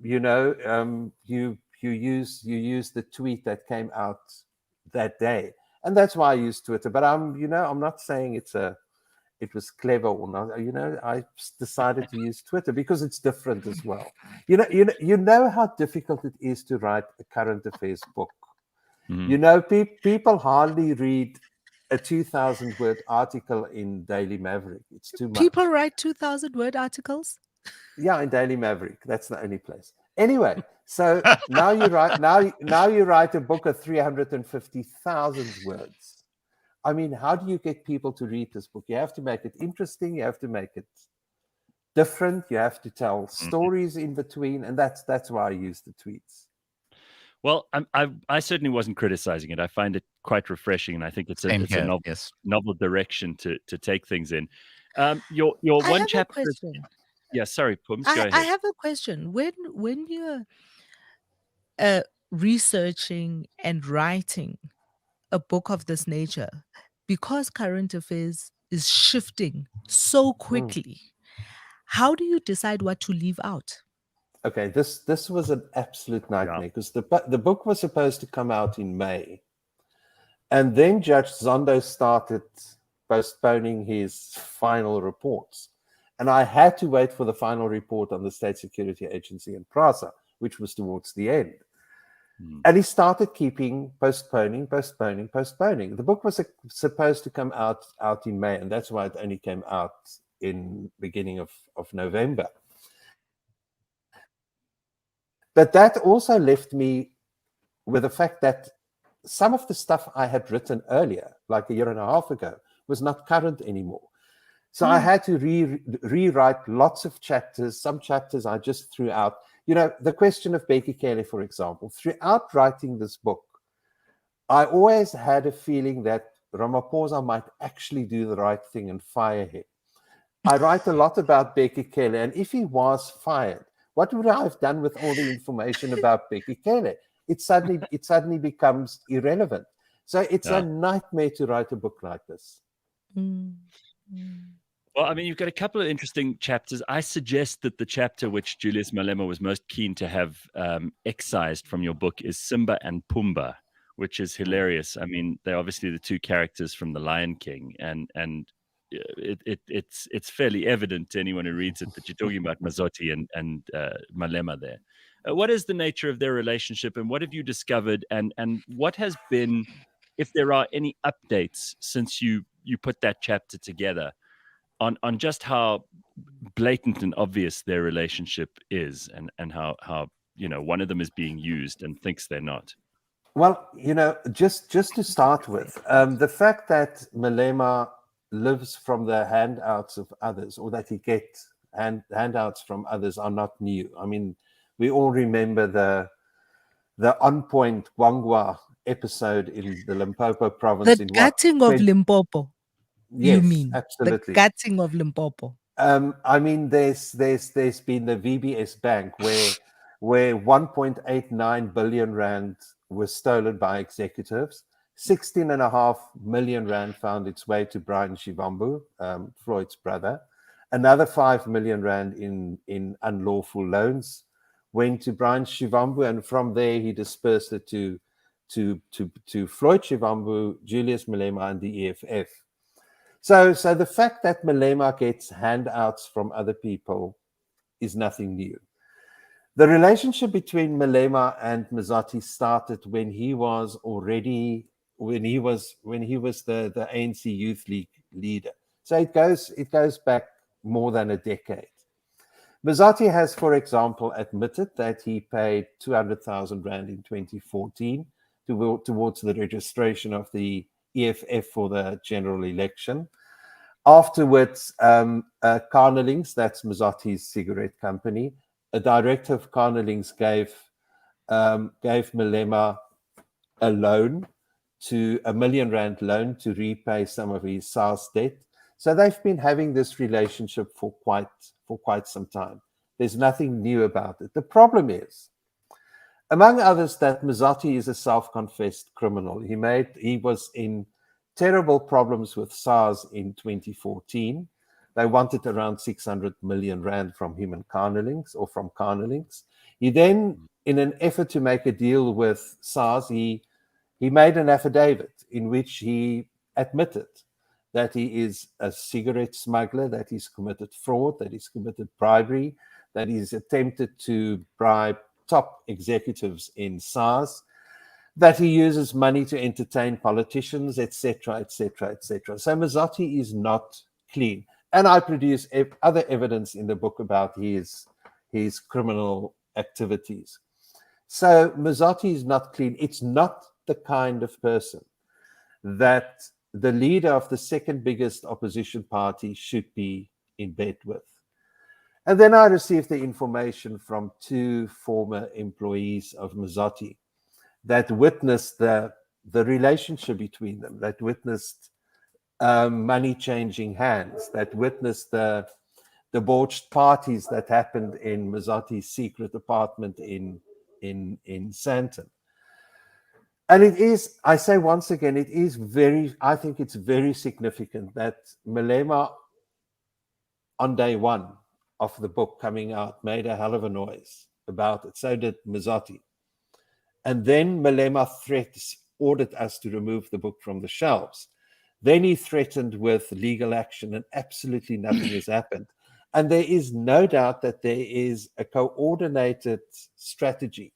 use the tweet that came out that day, and that's why I use Twitter. But I'm not saying it was clever or not. You know, I decided to use Twitter because it's different as well. You know how difficult it is to write a current affairs book. You know, people hardly read a 2,000-word article in Daily Maverick. It's too much. People write 2,000-word articles? Yeah, in Daily Maverick. That's the only place. Anyway, so now you write a book of 350,000 words. I mean, how do you get people to read this book? You have to make it interesting. You have to make it different. You have to tell stories in between, and that's why I use the tweets. Well, I certainly wasn't criticizing it. I find it quite refreshing, and I think it's a novel direction to take things in. Your one chapter. Yeah, sorry, Pums, go ahead. I have a question. When you're researching and writing a book of this nature, because current affairs is shifting so quickly, how do you decide what to leave out? Okay, this was an absolute nightmare because the book was supposed to come out in May, and then Judge Zondo started postponing his final reports, and I had to wait for the final report on the State Security Agency and PRASA, which was towards the end. And he started postponing. The book was supposed to come out in May, and that's why it only came out in beginning of November. But that also left me with the fact that some of the stuff I had written earlier, like a year and a half ago, was not current anymore. So I had to rewrite lots of chapters. Some chapters I just threw out. You know, the question of Becky Kelly, for example, throughout writing this book, I always had a feeling that Ramaphosa might actually do the right thing and fire him. I write a lot about Becky Kelly, and if he was fired, what would I have done with all the information about Becky Kelly? It suddenly becomes irrelevant. So it's a nightmare to write a book like this. Well, I mean, you've got a couple of interesting chapters. I suggest that the chapter which Julius Malema was most keen to have excised from your book is Simba and Pumbaa, which is hilarious. I mean, they're obviously the two characters from The Lion King, and it's fairly evident to anyone who reads it that you're talking about Mazotti and Malema there. What is the nature of their relationship, and what have you discovered, and what has been, if there are any updates since you put that chapter together, on just how blatant and obvious their relationship is, and how you know one of them is being used and thinks they're not? Well, you know, just to start with, the fact that Malema lives from the handouts of others, or that he gets handouts from others, are not new. I mean, we all remember the On Point Gwangwa episode in the Limpopo province. The gutting of Limpopo. Yes, you mean absolutely. The gutting of Limpopo. I mean, there's been the VBS Bank where 1.89 billion rand was stolen by executives. 16.5 million rand found its way to Brian Shivambu, Floyd's brother. Another 5 million rand in unlawful loans went to Brian Shivambu, and from there he dispersed it to Floyd Shivambu, Julius Malema, and the EFF. So the fact that Malema gets handouts from other people is nothing new. The relationship between Malema and Mazotti started when he was the ANC Youth League leader. So it goes back more than a decade. Mazotti has, for example, admitted that he paid 200,000 rand in 2014 towards the registration of the EFF for the general election. Afterwards, Carnelings, that's Mazotti's cigarette company, a director of Carnelings gave Malema a loan, to a R1 million loan to repay some of his SARS debt. So they've been having this relationship for quite some time. There's nothing new about it. The problem is, among others, that Mazotti is a self-confessed criminal. He was in terrible problems with SARS in 2014. They wanted around 600 million rand from him and Carnelings, or from Carnelings. He then, in an effort to make a deal with SARS, he made an affidavit in which he admitted that he is a cigarette smuggler, that he's committed fraud, that he's committed bribery, that he's attempted to bribe top executives in SARS, that he uses money to entertain politicians, etc., etc., etc. So Mazotti is not clean. And I produce other evidence in the book about his criminal activities. So Mazotti is not clean. It's not the kind of person that the leader of the second biggest opposition party should be in bed with. And then I received the information from two former employees of Mazotti that witnessed the relationship between them, that witnessed money changing hands, that witnessed the debauched parties that happened in Mazotti's secret apartment in Sandton. And it is, I say once again, I think it's very significant that Malema, on day one of the book coming out, made a hell of a noise about it. So did Mazotti. And then Malema ordered us to remove the book from the shelves. Then he threatened with legal action, and absolutely nothing has happened. And there is no doubt that there is a coordinated strategy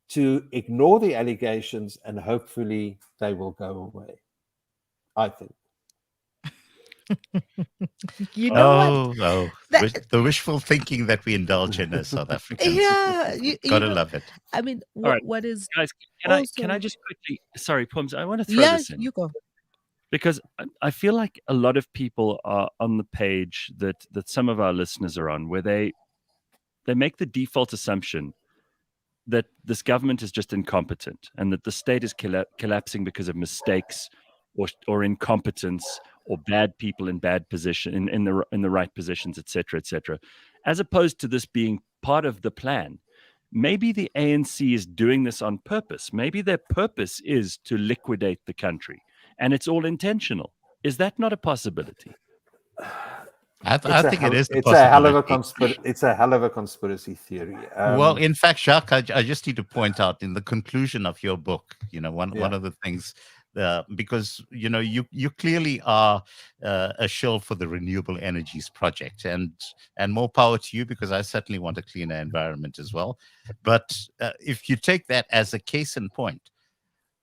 to ignore the allegations, and hopefully they will go away. I think. You know what? Oh, the wishful thinking that we indulge in as South Africans. Yeah, Gotta love it. I mean, All right, what is guys? Can I just quickly? Sorry, Pums. I want to throw this in you go. because I feel like a lot of people are on the page that some of our listeners are on, where they make the default assumption that this government is just incompetent and that the state is collapsing because of mistakes or incompetence or bad people in bad position in the right positions, etc., etc., as opposed to this being part of the plan. Maybe the ANC is doing this on purpose. Maybe their purpose is to liquidate the country, and it's all intentional. Is that not a possibility? I think it is. It's a hell of a conspiracy theory. Well, in fact, Jacques, I just need to point out in the conclusion of your book, one of the things, because you clearly are a shill for the renewable energies project, and more power to you, because I certainly want a cleaner environment as well. But if you take that as a case in point,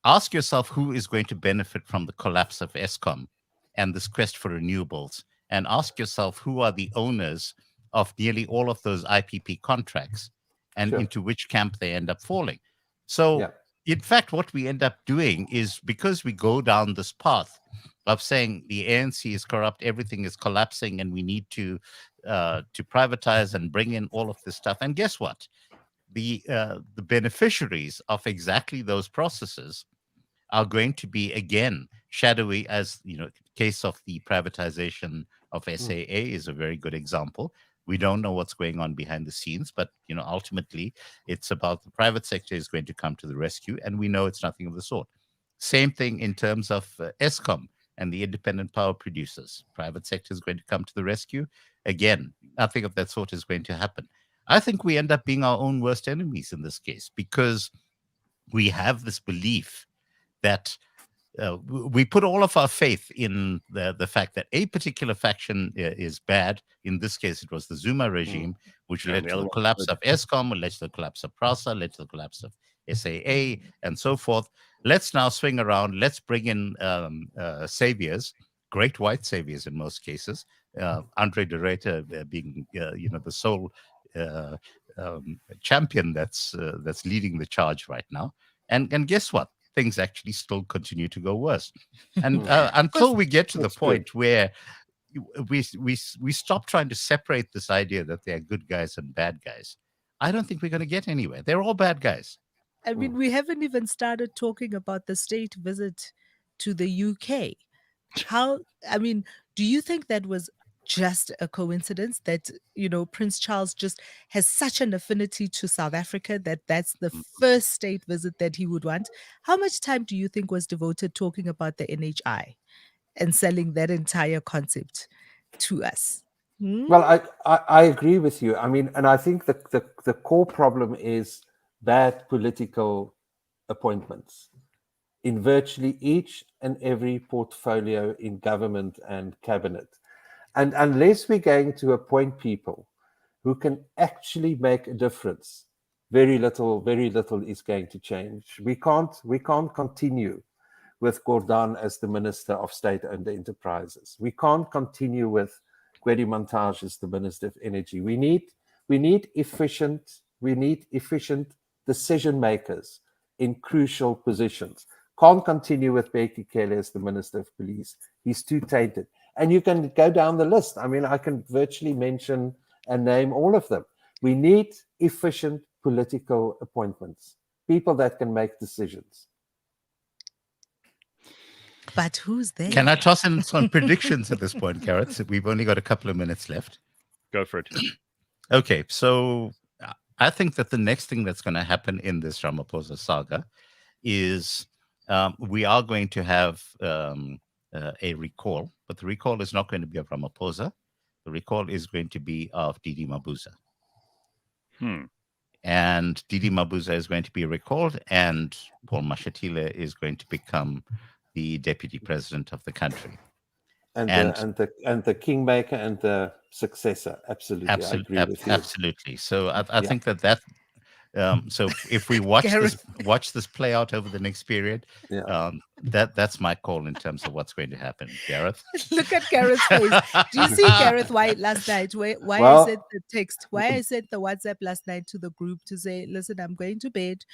ask yourself who is going to benefit from the collapse of Eskom and this quest for renewables. And ask yourself who are the owners of nearly all of those IPP contracts and into which camp they end up falling. So, in fact, what we end up doing is, because we go down this path of saying the ANC is corrupt, everything is collapsing, and we need to privatize and bring in all of this stuff. And guess what? The beneficiaries of exactly those processes are going to be, again, shadowy, as case of the privatization of SAA is a very good example. We don't know what's going on behind the scenes, but ultimately it's about the private sector is going to come to the rescue, and we know it's nothing of the sort. Same thing in terms of Eskom and the independent power producers. Private sector is going to come to the rescue. Again, nothing of that sort is going to happen. I think we end up being our own worst enemies in this case, because we have this belief that we put all of our faith in the fact that a particular faction is bad. In this case, it was the Zuma regime, which led to the collapse of Eskom, led to the collapse of PRASA, led to the collapse of SAA, and so forth. Let's now swing around. Let's bring in saviors, great white saviors in most cases. Andre de Ruyter being, the sole champion that's leading the charge right now. And guess what? Things actually still continue to go worse. And until we get to the point where we stop trying to separate this idea that there are good guys and bad guys, I don't think we're going to get anywhere. They're all bad guys. I mean, we haven't even started talking about the state visit to the UK. Do you think that was just a coincidence that, Prince Charles just has such an affinity to South Africa that's the first state visit that he would want? How much time do you think was devoted talking about the NHI and selling that entire concept to us? Well, I agree with you. I mean, and I think the core problem is bad political appointments in virtually each and every portfolio in government and cabinet. And unless we're going to appoint people who can actually make a difference, very little is going to change. We can't continue with Gordhan as the Minister of State-Owned Enterprises. We can't continue with Gwedi Montage as the Minister of Energy. We need efficient decision makers in crucial positions. Can't continue with Bheki Cele as the Minister of Police. He's too tainted. And you can go down the list. I mean, I can virtually mention and name all of them. We need efficient political appointments, people that can make decisions. But who's there? Can I toss in some predictions at this point, Gareth? We've only got a couple of minutes left. Go for it. Okay, so I think that the next thing that's going to happen in this Ramaphosa saga is we are going to have a recall, but the recall is not going to be of Ramaphosa. The recall is going to be of Didi Mabuza. And Didi Mabuza is going to be recalled, and Paul Mashatile is going to become the deputy president of the country. And the kingmaker and the successor. Absolutely. I agree with you. Absolutely. So I think that So if we watch Gareth. this play out over the next period, that's my call in terms of what's going to happen. Gareth, Look at Gareth's face. Do you see Gareth White last night? Why Well- I sent the text? Why I sent the WhatsApp last night to the group to say, listen, I'm going to bed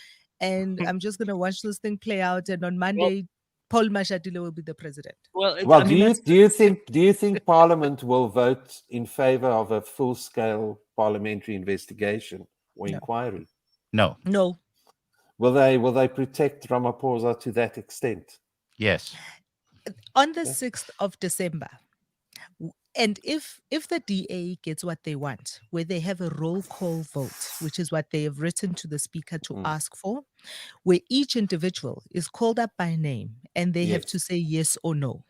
and I'm just going to watch this thing play out. And on Monday, Paul Mashatile will be the president. Well, Well, do you think Parliament will vote in favor of a full-scale parliamentary investigation or inquiry? no, No. Will they protect Ramaphosa to that extent? yes, On the 6th of December, and if the DA gets what they want, where they have a roll call vote, which is what they have written to the speaker to ask for, where each individual is called up by name and they have to say yes or no.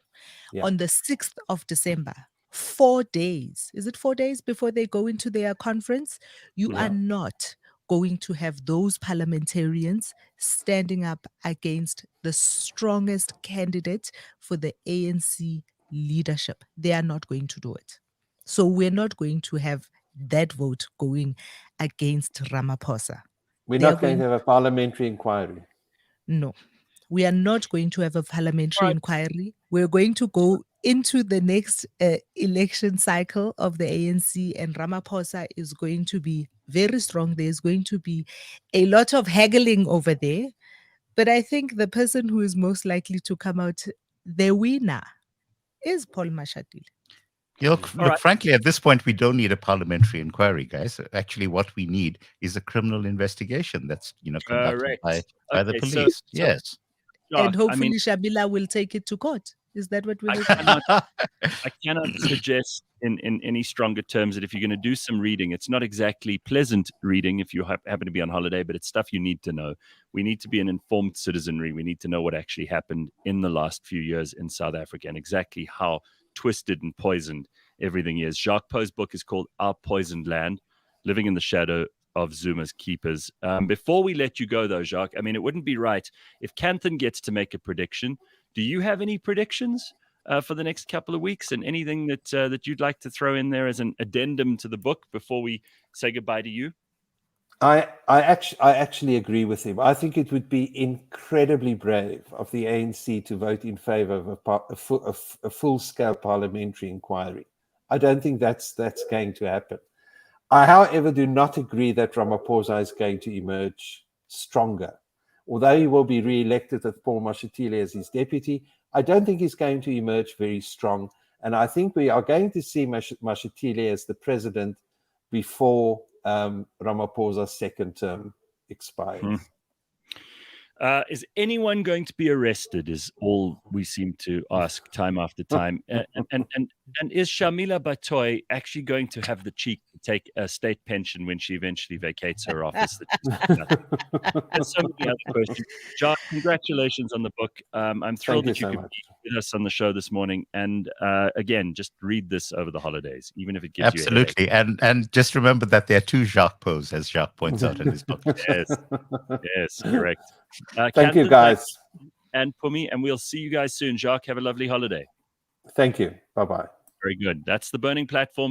Yeah. On the 6th of December, 4 days, is it 4 days before they go into their conference? You are not going to have those parliamentarians standing up against the strongest candidate for the ANC leadership. They are not going to do it. So we're not going to have that vote going against Ramaphosa. We're They're not going to have a parliamentary inquiry. No, we are not going to have a parliamentary inquiry. We're going to go into the next election cycle of the ANC, and Ramaphosa is going to be very strong. There's going to be a lot of haggling over there. But I think the person who is most likely to come out the winner is Paul Mashatile. Look, frankly, at this point, we don't need a parliamentary inquiry, guys. Actually, what we need is a criminal investigation that's, conducted by the police. Yes. And hopefully Shabila will take it to court. Is that what we're looking at? I cannot suggest in any stronger terms that if you're going to do some reading, it's not exactly pleasant reading if you happen to be on holiday, but it's stuff you need to know. We need to be an informed citizenry. We need to know what actually happened in the last few years in South Africa and exactly how twisted and poisoned everything is. Jacques Pauw's book is called Our Poisoned Land, Living in the Shadow of Zuma's Keepers. Before we let you go, though, Jacques, it wouldn't be right if Kanthan gets to make a prediction. Do you have any predictions for the next couple of weeks and anything that you'd like to throw in there as an addendum to the book before we say goodbye to you? I actually agree with him. I think it would be incredibly brave of the ANC to vote in favor of a full-scale parliamentary inquiry. I don't think that's going to happen. I, however, do not agree that Ramaphosa is going to emerge stronger. Although he will be re-elected with Paul Mashatile as his deputy, I don't think he's going to emerge very strong. And I think we are going to see Mashatile as the president before Ramaphosa's second term expires. Is anyone going to be arrested is all we seem to ask time after time. And is Shamila Batoy actually going to have the cheek to take a state pension when she eventually vacates her office? There's so many other questions. Jacques, congratulations on the book. I'm thrilled that you could be with us on the show this morning. And again, just read this over the holidays, even if it gives you a headache. And just remember that there are two Jacques Pauws, as Jacques points out in his book. Yes, correct. Thank you, guys. And Pumi, and we'll see you guys soon. Jacques, have a lovely holiday. Thank you. Bye-bye. Very good. That's the Burning Platform.